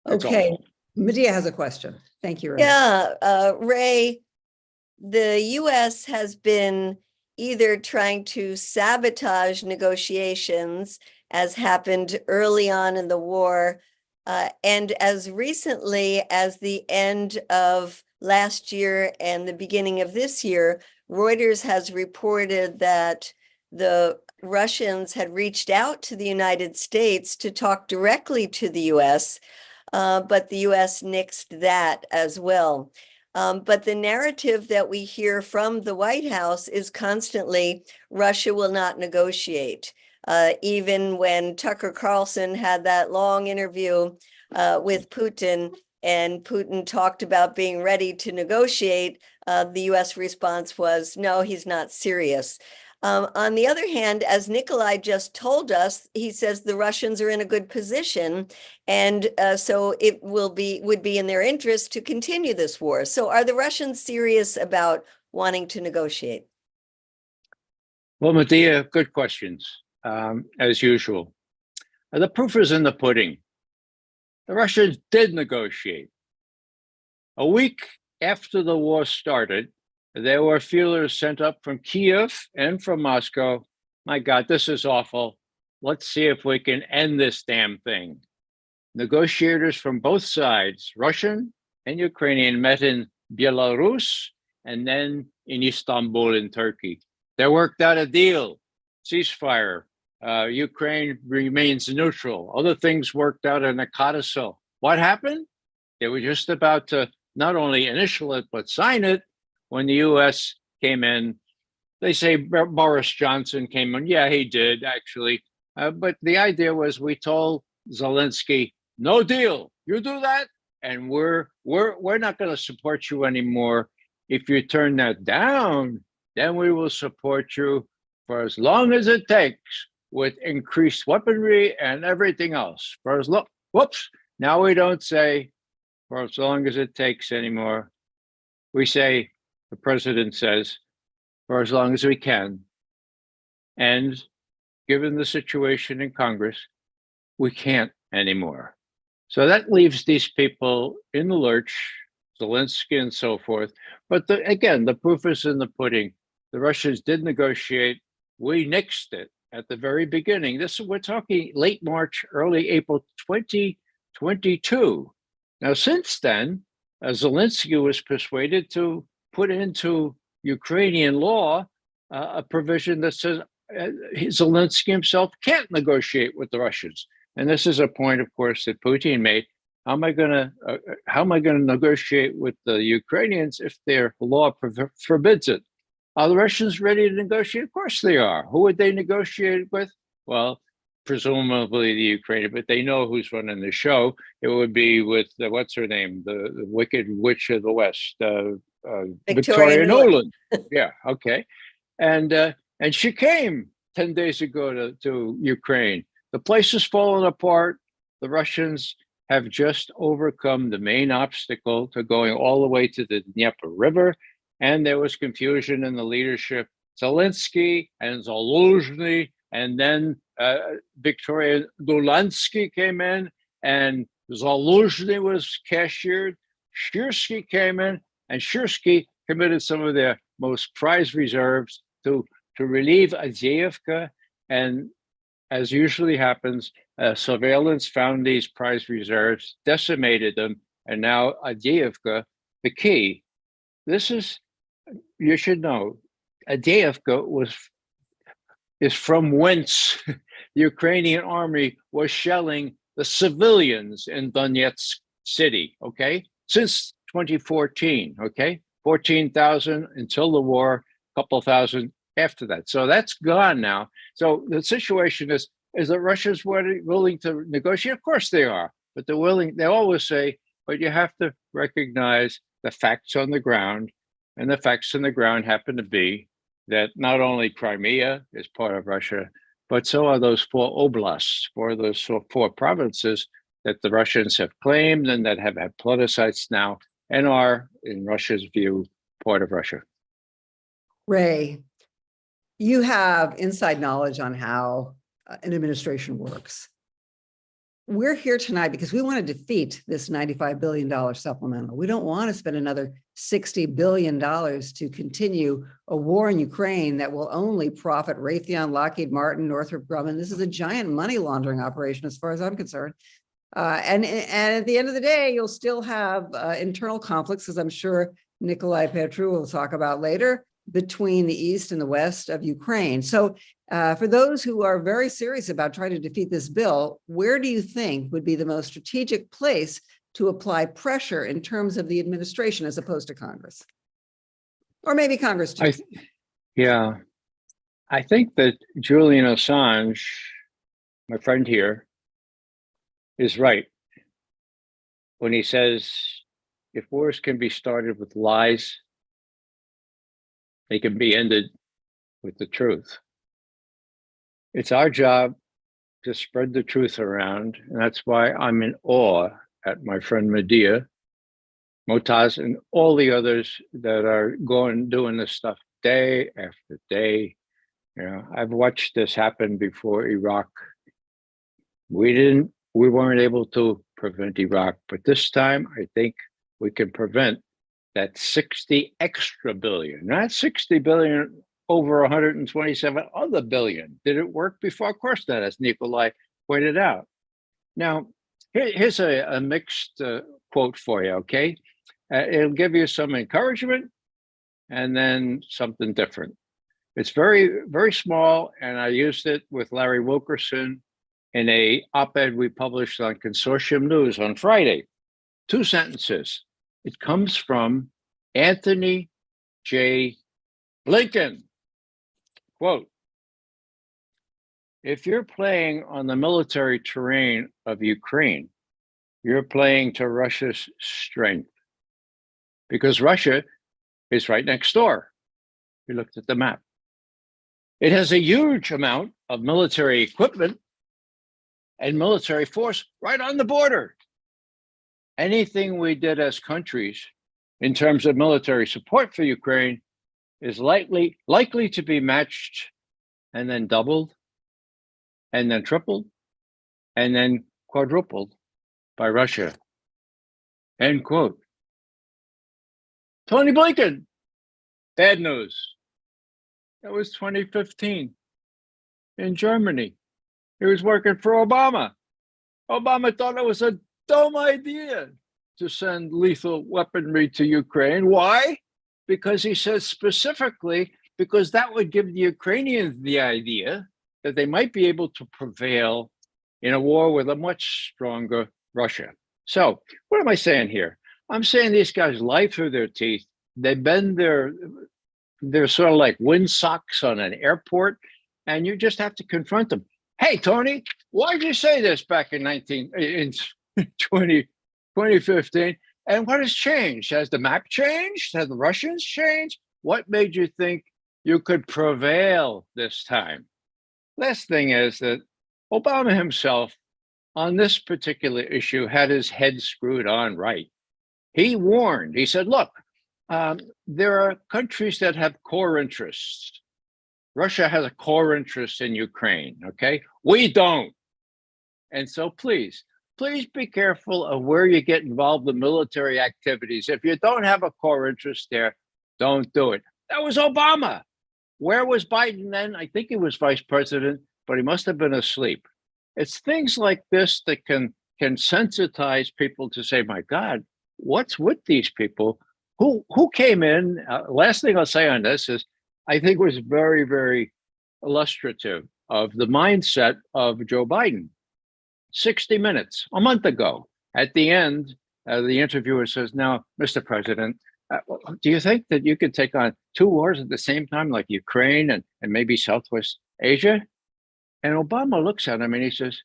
It's Okay, awful. Medea has a question. Thank you, Ray. Yeah, Ray, the US has been either trying to sabotage negotiations, as happened early on in the war, and as recently as the end of last year and the beginning of this year, Reuters has reported that the Russians had reached out to the United States to talk directly to the US, but the US nixed that as well. But the narrative that we hear from the White House is constantly, Russia will not negotiate. Even when Tucker Carlson had that long interview with Putin, and Putin talked about being ready to negotiate, the US response was, no, he's not serious. On the other hand, as Nikolai just told us, he says the Russians are in a good position, and so it would be in their interest to continue this war. So are the Russians serious about wanting to negotiate? Well, Medea, good questions, as usual. The proof is in the pudding. The Russians did negotiate. A week after the war started, there were feelers sent up from Kiev and from Moscow. My God, this is awful. Let's see if we can end this damn thing. Negotiators from both sides, Russian and Ukrainian, met in Belarus and then in Istanbul in Turkey. They worked out a deal, ceasefire. Ukraine remains neutral. Other things worked out in a codicil. What happened? They were just about to not only initial it, but sign it when the US came in. They say Boris Johnson came in. Yeah, he did, actually. But the idea was, we told Zelensky, no deal. You do that, and we're not going to support you anymore. If you turn that down, then we will support you for as long as it takes, with increased weaponry and everything else. For as long, whoops, now we don't say for as long as it takes anymore. We say, the president says, for as long as we can. And given the situation in Congress, we can't anymore. So that leaves these people in the lurch, Zelensky and so forth. But again, the proof is in the pudding. The Russians did negotiate. We nixed it at the very beginning. We're talking late March, early April 2022. Now, since then, Zelensky was persuaded to put into Ukrainian law a provision that says Zelensky himself can't negotiate with the Russians. And this is a point, of course, that Putin made. How am I going to negotiate with the Ukrainians if their law forbids it? Are the Russians ready to negotiate? Of course they are. Who would they negotiate with? Well, presumably the Ukrainian, but they know who's running the show. It would be with what's her name, the Wicked Witch of the West, Victoria Nuland. Yeah, okay. And she came 10 days ago to Ukraine. The place is falling apart. The Russians have just overcome the main obstacle to going all the way to the Dnieper River. And there was confusion in the leadership. Zelensky and Zaluzhny, and then Victoria Nulandsky came in, and Zaluzhny was cashiered. Shirsky came in, and Shirsky committed some of their most prized reserves to relieve Avdiivka. And as usually happens, surveillance found these prized reserves, decimated them, and now Avdiivka, the key. This is, you should know, Avdiivka is from whence the Ukrainian army was shelling the civilians in Donetsk city, okay, since 2014, okay, 14,000 until the war, a couple thousand after that. So that's gone now. So the situation is that Russia's willing to negotiate? Of course they are, but they're willing, they always say, but you have to recognize the facts on the ground, and the facts on the ground happen to be that not only Crimea is part of Russia, but so are those 4 oblasts, those 4 provinces that the Russians have claimed and that have had plebiscites now and are, in Russia's view, part of Russia. Ray, you have inside knowledge on how an administration works. We're here tonight because we want to defeat this $95 billion supplemental. We don't want to spend another $60 billion to continue a war in Ukraine that will only profit Raytheon, Lockheed Martin, Northrop Grumman. This is a giant money laundering operation as far as I'm concerned. And at the end of the day, you'll still have internal conflicts, as I'm sure Nikolai Petru will talk about later, between the east and the west of Ukraine. So for those who are very serious about trying to defeat this bill, where do you think would be the most strategic place to apply pressure in terms of the administration as opposed to Congress? Or maybe Congress too. I think that Julian Assange, my friend here, is right when he says if wars can be started with lies, they can be ended with the truth. It's our job to spread the truth around, and that's why I'm in awe at my friend Medea, Motaz, and all the others that are doing this stuff day after day. You know, I've watched this happen before Iraq. We weren't able to prevent Iraq, but this time I think we can prevent that 60 extra billion, not 60 billion over 127 other billion. Did it work before? Of course not, as Nikolai pointed out. Now, here's a mixed quote for you, okay? It'll give you some encouragement and then something different. It's very, very small, and I used it with Larry Wilkerson in a op-ed we published on Consortium News on Friday. 2 sentences. It comes from Anthony J. Blinken. Quote, if you're playing on the military terrain of Ukraine, you're playing to Russia's strength, because Russia is right next door. We looked at the map. It has a huge amount of military equipment and military force right on the border. Anything we did as countries in terms of military support for Ukraine is likely to be matched and then doubled and then tripled and then quadrupled by Russia. End quote. Tony Blinken, bad news. That was 2015 in Germany. He was working for Obama. Obama thought it was a dumb idea to send lethal weaponry to Ukraine. Why? Because he says specifically, because that would give the Ukrainians the idea that they might be able to prevail in a war with a much stronger Russia. So what am I saying here? I'm saying these guys lie through their teeth. They bend they're sort of like windsocks on an airport, and you just have to confront them. Hey, Tony, why did you say this back in 2015? And what has changed? Has the map changed? Have the Russians changed? What made you think you could prevail this time? Last thing is that Obama himself, on this particular issue, had his head screwed on right. He warned, he said, look, there are countries that have core interests. Russia has a core interest in Ukraine, okay? We don't. And so please be careful of where you get involved in military activities. If you don't have a core interest there, don't do it. That was Obama. Where was Biden then? I think he was vice president, but he must have been asleep. It's things like this that can sensitize people to say, my God, what's with these people? Who came in? Last thing I'll say on this is, I think was very, very illustrative of the mindset of Joe Biden. 60 Minutes, a month ago, at the end, the interviewer says, "Now, Mr. President, do you think that you could take on 2 wars at the same time, like Ukraine and maybe Southwest Asia?" And Obama looks at him and he says,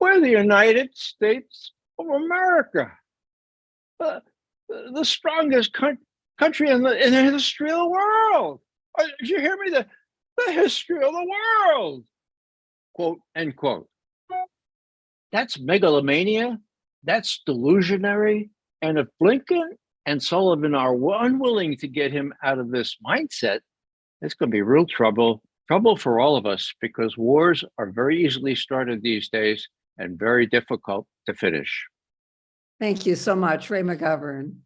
"We're the United States of America, the strongest country in the history of the world. Did you hear me? The history of the world." Quote, end quote. That's megalomania. That's delusionary. And if Blinken and Sullivan are unwilling to get him out of this mindset, it's going to be real trouble for all of us, because wars are very easily started these days and very difficult to finish. Thank you so much, Ray McGovern.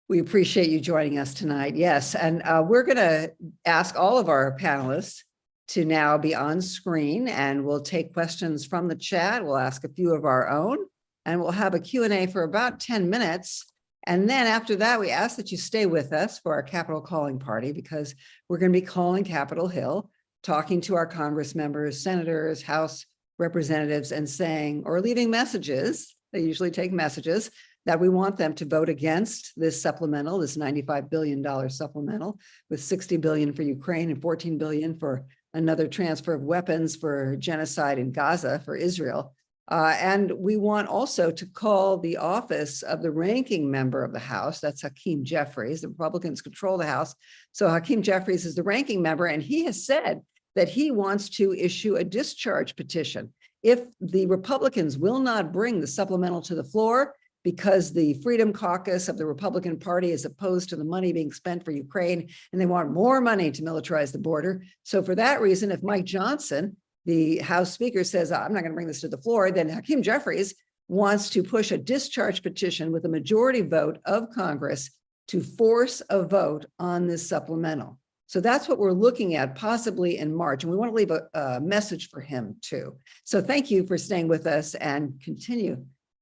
We appreciate you joining us tonight. Yes, and we're going to ask all of our panelists to now be on screen, and we'll take questions from the chat. We'll ask a few of our own, and we'll have a Q&A for about 10 minutes. And then after that, we ask that you stay with us for our Capitol calling party, because we're going to be calling Capitol Hill, talking to our Congress members, senators, House representatives, and saying, or leaving messages, they usually take messages, that we want them to vote against this supplemental, this $95 billion supplemental, with $60 billion for Ukraine and $14 billion for another transfer of weapons for genocide in Gaza for Israel. And we want also to call the office of the ranking member of the House, that's Hakeem Jeffries. The Republicans control the House. So Hakeem Jeffries is the ranking member, and he has said that he wants to issue a discharge petition. If the Republicans will not bring the supplemental to the floor, because the Freedom Caucus of the Republican Party is opposed to the money being spent for Ukraine, and they want more money to militarize the border. So for that reason, if Mike Johnson, the House Speaker, says, "I'm not going to bring this to the floor," then Hakeem Jeffries wants to push a discharge petition with a majority vote of Congress to force a vote on this supplemental. So that's what we're looking at possibly in March. And we want to leave a message for him too. So thank you for staying with us, and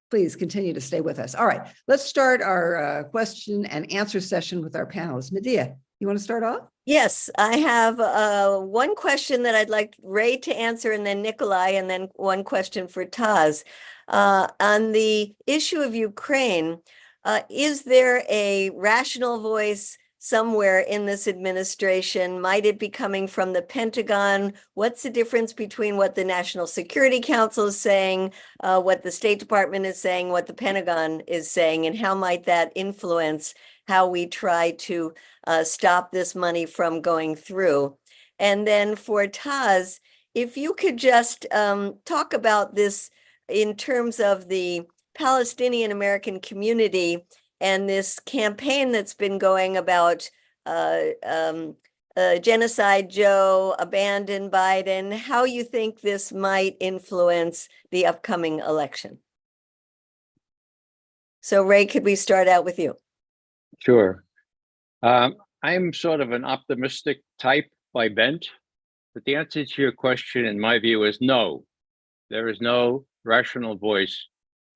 please continue to stay with us. All right, let's start our question and answer session with our panelists. Medea, you want to start off? Yes, I have one question that I'd like Ray to answer, and then Nikolai, and then one question for Taz. On the issue of Ukraine, is there a rational voice somewhere in this administration? Might it be coming from the Pentagon? What's the difference between what the National Security Council is saying, what the State Department is saying, what the Pentagon is saying, and how might that influence how we try to stop this money from going through? And then for Taz, if you could just talk about this in terms of the Palestinian American community and this campaign that's been going about genocide Joe, abandon Biden, how you think this might influence the upcoming election. So Ray, could we start out with you? Sure. I'm sort of an optimistic type by bent, but the answer to your question, in my view, is no. There is no rational voice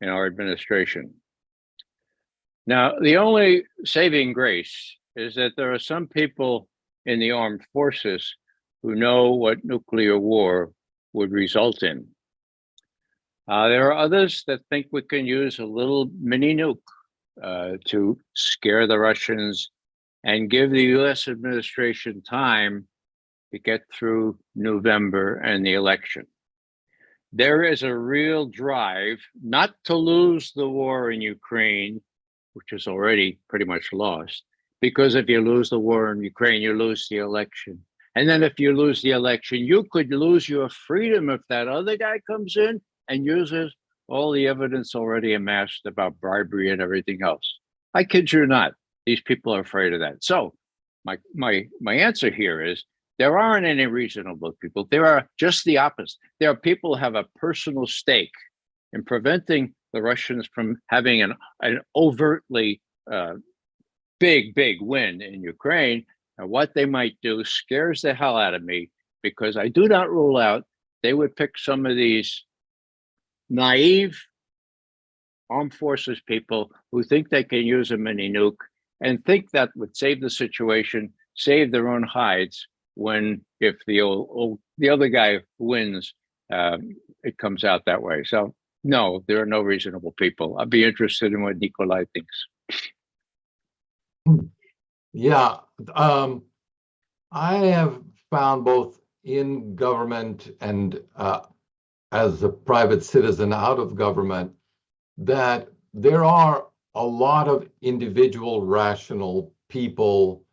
in our administration. Now, the only saving grace is that there are some people in the armed forces who know what nuclear war would result in. There are others that think we can use a little mini nuke to scare the Russians and give the US administration time to get through November and the election. There is a real drive not to lose the war in Ukraine, which is already pretty much lost, because if you lose the war in Ukraine, you lose the election. And then if you lose the election, you could lose your freedom if that other guy comes in and uses all the evidence already amassed about bribery and everything else. I kid you not, these people are afraid of that. So my answer here is, there aren't any reasonable people. There are just the opposite. There are people who have a personal stake in preventing the Russians from having an overtly big win in Ukraine. And what they might do scares the hell out of me, because I do not rule out they would pick some of these naive armed forces people who think they can use a mini nuke and think that would save the situation, save their own hides, when if the other guy wins, it comes out that way. So No, there are no reasonable people. I'd be interested in what Nikolai thinks. Yeah, I have found both in government and as a private citizen out of government that there are a lot of individual rational people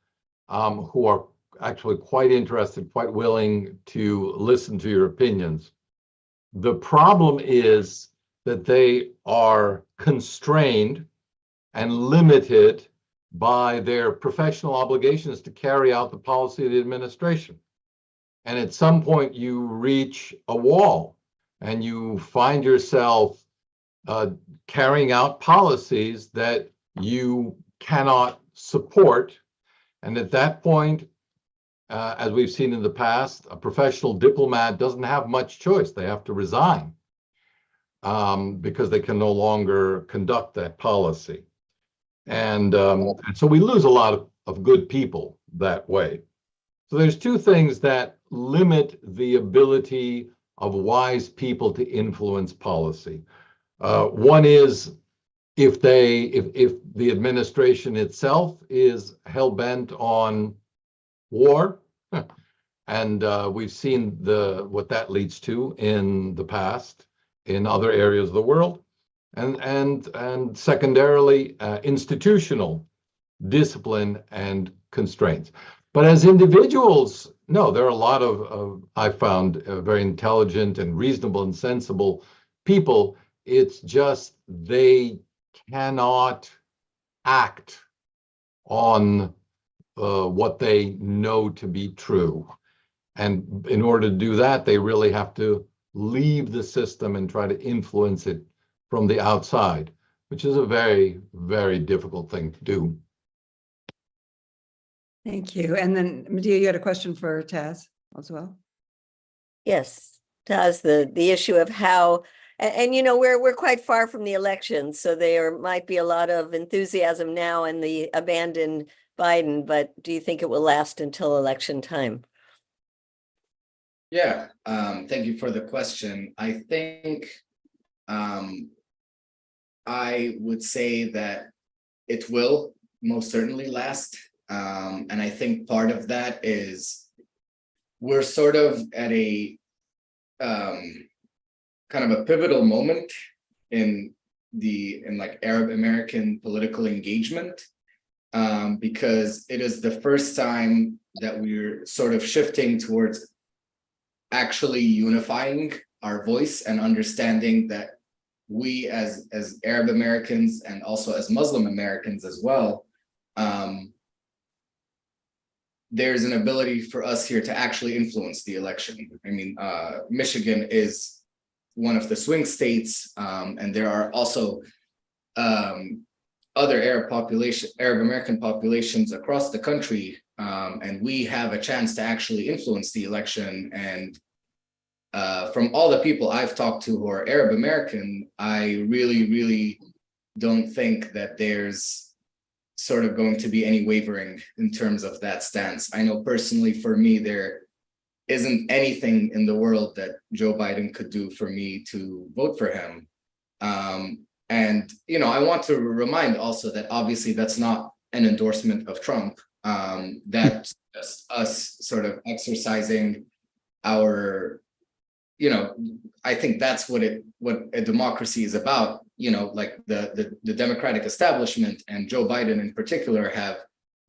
who are actually quite interested, quite willing to listen to your opinions. The problem is that they are constrained and limited by their professional obligations to carry out the policy of the administration. And at some point you reach a wall and you find yourself carrying out policies that you cannot support. And at that point, as we've seen in the past, a professional diplomat doesn't have much choice. They have to resign because they can no longer conduct that policy. And so we lose a lot of good people that way. So there's two things that limit the ability of wise people to influence policy. One is if the administration itself is hell-bent on war, and we've seen what that leads to in the past in other areas of the world, and secondarily institutional discipline and constraints. But as individuals, no, there are a lot of I found very intelligent and reasonable and sensible people. It's just they cannot act on what they know to be true. And in order to do that, they really have to leave the system and try to influence it from the outside, which is a very, very difficult thing to do. Thank you. And then Medea, you had a question for Taz as well? Yes, Taz, the issue of how, and you know, we're quite far from the election, so there might be a lot of enthusiasm now in the abandoned Biden, but do you think it will last until election time? Yeah, thank you for the question. I think I would say that it will most certainly last. And I think part of that is we're sort of at a kind of a pivotal moment in like Arab American political engagement, because it is the first time that we're sort of shifting towards actually unifying our voice and understanding that we as Arab Americans and also as Muslim Americans as well, there's an ability for us here to actually influence the election. I mean, Michigan is one of the swing states, and there are also other Arab American populations across the country, and we have a chance to actually influence the election. And from all the people I've talked to who are Arab American, I really, really don't think that there's sort of going to be any wavering in terms of that stance. I know personally for me, there isn't anything in the world that Joe Biden could do for me to vote for him. And, you know, I want to remind also that obviously that's not an endorsement of Trump. That's just us sort of exercising our, you know, I think that's what a democracy is about. You know, like the Democratic establishment and Joe Biden in particular have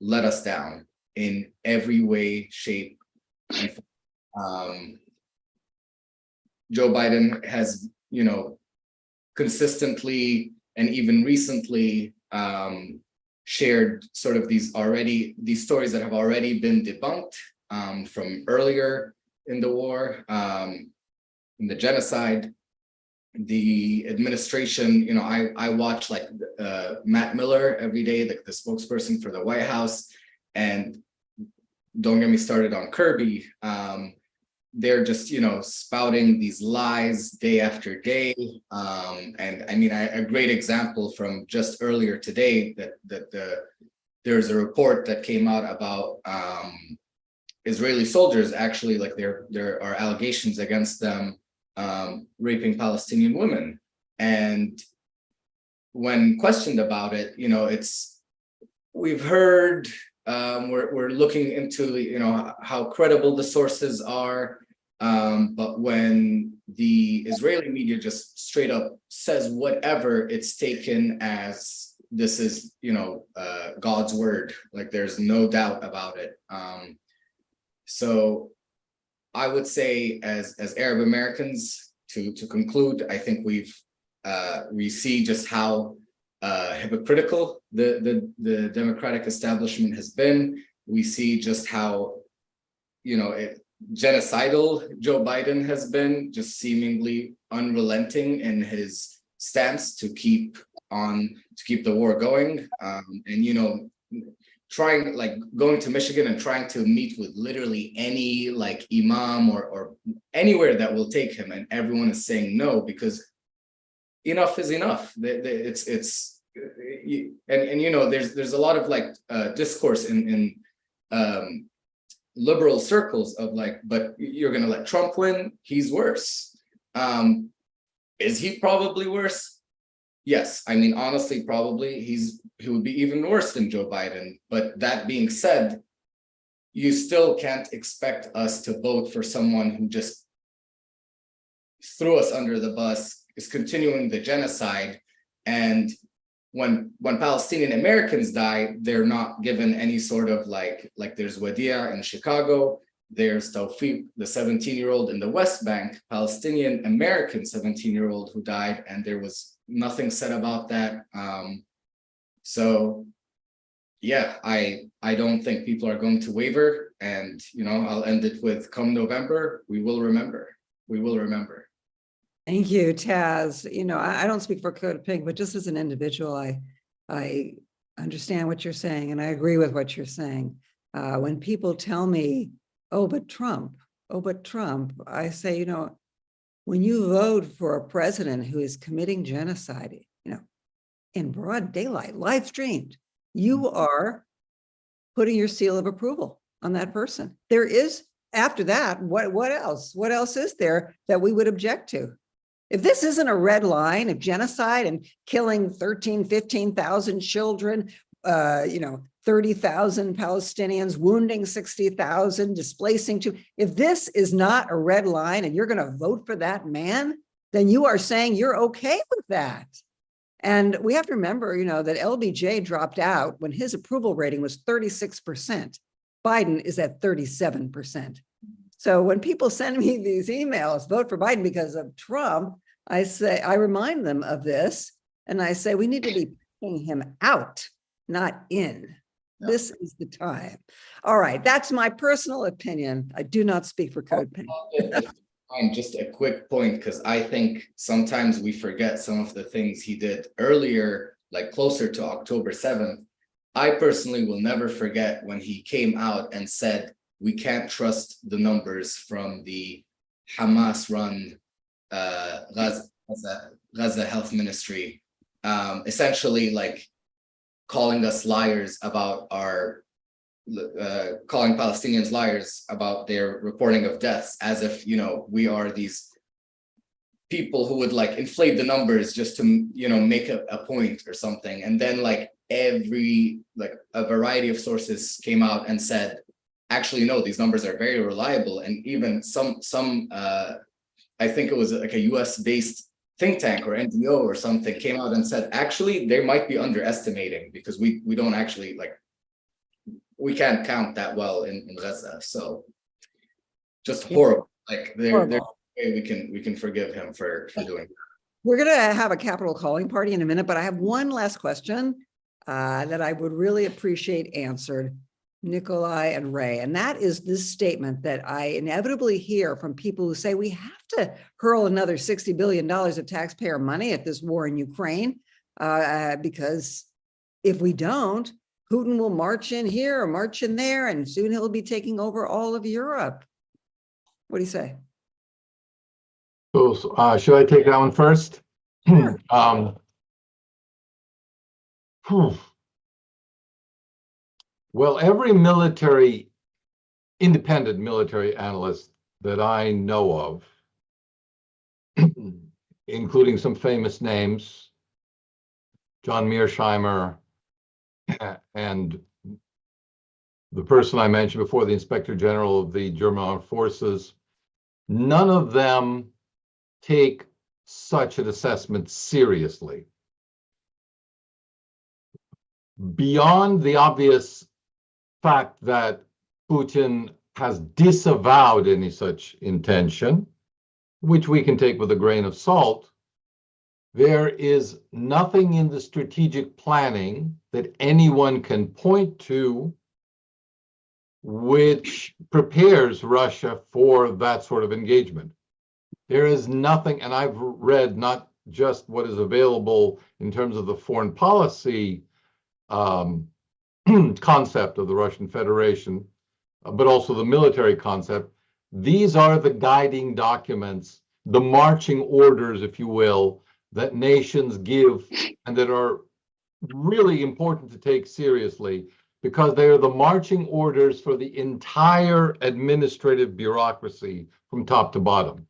let us down in every way, shape, and form. Joe Biden has, you know, consistently and even recently shared sort of these stories that have already been debunked from earlier in the war, in the genocide. The administration, you know, I watch like Matt Miller every day, the spokesperson for the White House, and don't get me started on Kirby. They're just, you know, spouting these lies day after day. And I mean, a great example from just earlier today that there's a report that came out about Israeli soldiers actually, like there are allegations against them raping Palestinian women. And when questioned about it, we've heard, we're looking into, how credible the sources are. But when the Israeli media just straight up says whatever, it's taken as this is, God's word. Like there's no doubt about it. So I would say as Arab Americans, to conclude, I think we see just how hypocritical the Democratic establishment has been. We see just how, genocidal Joe Biden has been, just seemingly unrelenting in his stance to keep the war going. And trying, like, going to Michigan and trying to meet with literally any like imam or anywhere that will take him, and everyone is saying no, because enough is enough. There's a lot of like discourse in liberal circles of like, but you're gonna let Trump win, he's worse. Is he probably worse? Yes, I mean, honestly, probably he would be even worse than Joe Biden. But that being said, you still can't expect us to vote for someone who just threw us under the bus, is continuing the genocide. And when Palestinian Americans die, they're not given any sort of like there's Wadia in Chicago, there's Tawfiq, the 17-year-old in the West Bank, Palestinian American 17-year-old who died, and there was nothing said about that. So yeah, I don't think people are going to waver. And I'll end it with, come November, we will remember. We will remember. Thank you, Taz. I don't speak for CODEPINK, but just as an individual, I understand what you're saying, and I agree with what you're saying. When people tell me, oh, but Trump, I say, when you vote for a president who is committing genocide, in broad daylight, live streamed, you are putting your seal of approval on that person. There is, after that, what else? What else is there that we would object to? If this isn't a red line of genocide and killing 15,000 children, 30,000 Palestinians, wounding 60,000, displacing if this is not a red line and you're going to vote for that man, then you are saying you're okay with that. And we have to remember, that LBJ dropped out when his approval rating was 36%. Biden is at 37%. So when people send me these emails, vote for Biden because of Trump, I remind them of this, and I say, we need to be putting him out, not in. Yeah. This is the time. All right, that's my personal opinion. I do not speak for CODEPINK. Just a quick point, because I think sometimes we forget some of the things he did earlier, like closer to October 7th. I personally will never forget when he came out and said, we can't trust the numbers from the Hamas-run Gaza Health Ministry, essentially like calling us liars about calling Palestinians liars about their reporting of deaths, as if, we are these people who would like inflate the numbers just to, make a point or something. And then like a variety of sources came out and said, actually, no, these numbers are very reliable. And even some I think it was like a US-based think tank or NGO or something came out and said, actually, they might be underestimating, because we don't actually we can't count that well in Gaza. So just horrible. Like there's no way we can forgive him for doing that. We're going to have a Capitol calling party in a minute, but I have one last question that I would really appreciate answered, Nikolai and Ray. And that is this statement that I inevitably hear from people who say we have to hurl another $60 billion of taxpayer money at this war in Ukraine, because if we don't, Putin will march in here or march in there, and soon he'll be taking over all of Europe. What do you say? Cool. So, should I take that one first? Sure. Well, every independent military analyst that I know of including some famous names, John Mearsheimer, and the person I mentioned before, the Inspector General of the German Armed Forces, none of them take such an assessment seriously. Beyond the obvious fact that Putin has disavowed any such intention, which we can take with a grain of salt, there is nothing in the strategic planning that anyone can point to which prepares Russia for that sort of engagement. There is nothing, and I've read not just what is available in terms of the foreign policy concept of the Russian Federation, but also the military concept. These are the guiding documents, the marching orders, if you will, that nations give and that are really important to take seriously, because they are the marching orders for the entire administrative bureaucracy from top to bottom.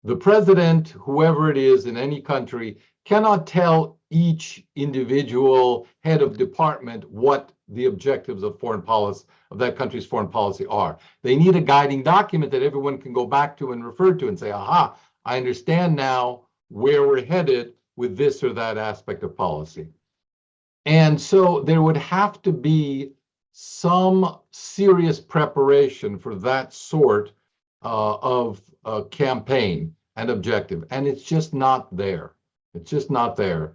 The president, whoever it is in any country, cannot tell each individual head of department what the objectives of foreign policy, of that country's foreign policy are. They need a guiding document that everyone can go back to and refer to and say, aha, I understand now where we're headed with this or that aspect of policy. And so there would have to be some serious preparation for that sort of campaign and objective. And it's just not there. It's just not there.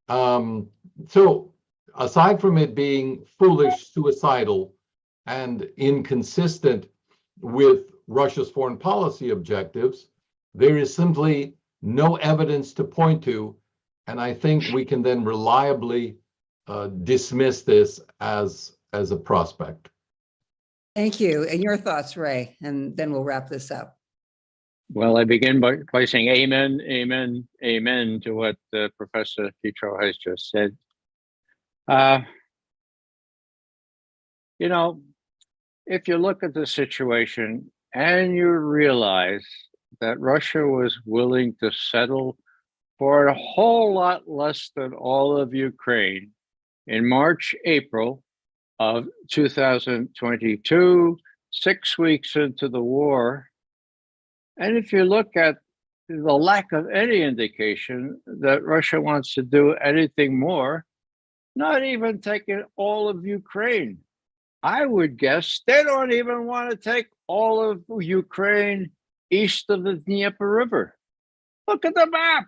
So aside from it being foolish, suicidal, and inconsistent with Russia's foreign policy objectives, there is simply no evidence to point to. And I think we can then reliably dismiss this as a prospect. Thank you. And your thoughts, Ray, and then we'll wrap this up. Well, I begin by saying amen, amen, amen to what Professor Petru has just said. You know, if you look at the situation and you realize that Russia was willing to settle for a whole lot less than all of Ukraine in March, April of 2022, 6 weeks into the war. And if you look at the lack of any indication that Russia wants to do anything more, not even taking all of Ukraine, I would guess they don't even want to take all of Ukraine east of the Dnieper River. Look at the map.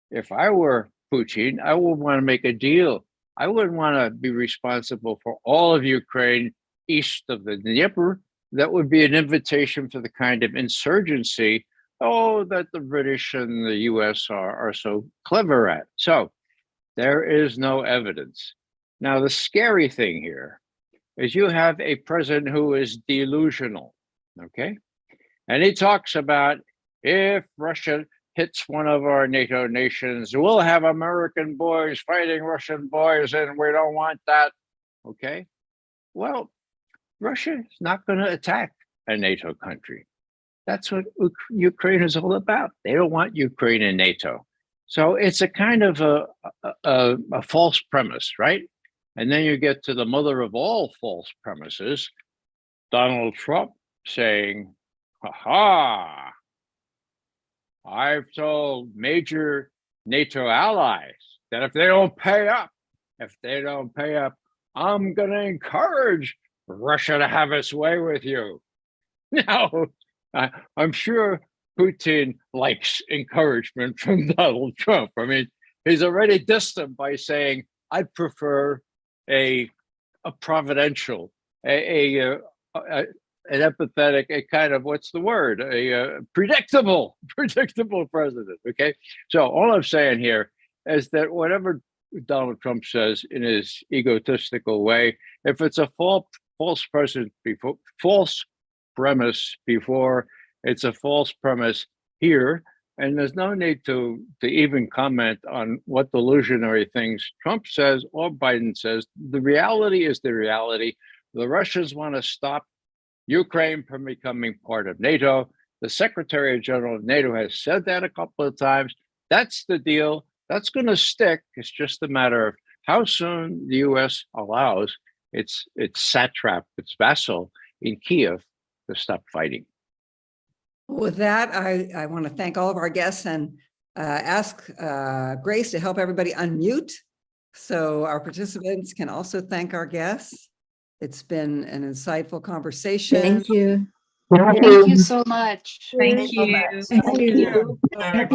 If I were Putin, I would want to make a deal. I wouldn't want to be responsible for all of Ukraine east of the Dnieper. That would be an invitation for the kind of insurgency, that the British and the US are so clever at. So there is no evidence. Now, the scary thing here is you have a president who is delusional, okay? And he talks about, if Russia hits one of our NATO nations, we'll have American boys fighting Russian boys, and we don't want that, okay? Well, Russia is not going to attack a NATO country. That's what Ukraine is all about. They don't want Ukraine in NATO. So it's a kind of a false premise, right? And then you get to the mother of all false premises, Donald Trump saying, aha, I've told major NATO allies that if they don't pay up, I'm going to encourage Russia to have its way with you. Now, I'm sure Putin likes encouragement from Donald Trump. I mean, he's already distant by saying, I'd prefer a providential, an empathetic, a kind of, what's the word? A predictable president, okay? So all I'm saying here is that whatever Donald Trump says in his egotistical way, if it's a false premise before, it's a false premise here, and there's no need to even comment on what delusionary things Trump says or Biden says. The reality is the reality. The Russians want to stop Ukraine from becoming part of NATO. The Secretary General of NATO has said that a couple of times. That's the deal. That's going to stick. It's just a matter of how soon the U.S. allows its satrap, its vassal in Kiev to stop fighting. With that, I want to thank all of our guests and ask Grace to help everybody unmute so our participants can also thank our guests. It's been an insightful conversation. Thank you. Thank you so much. Thank you. Thank you. Happy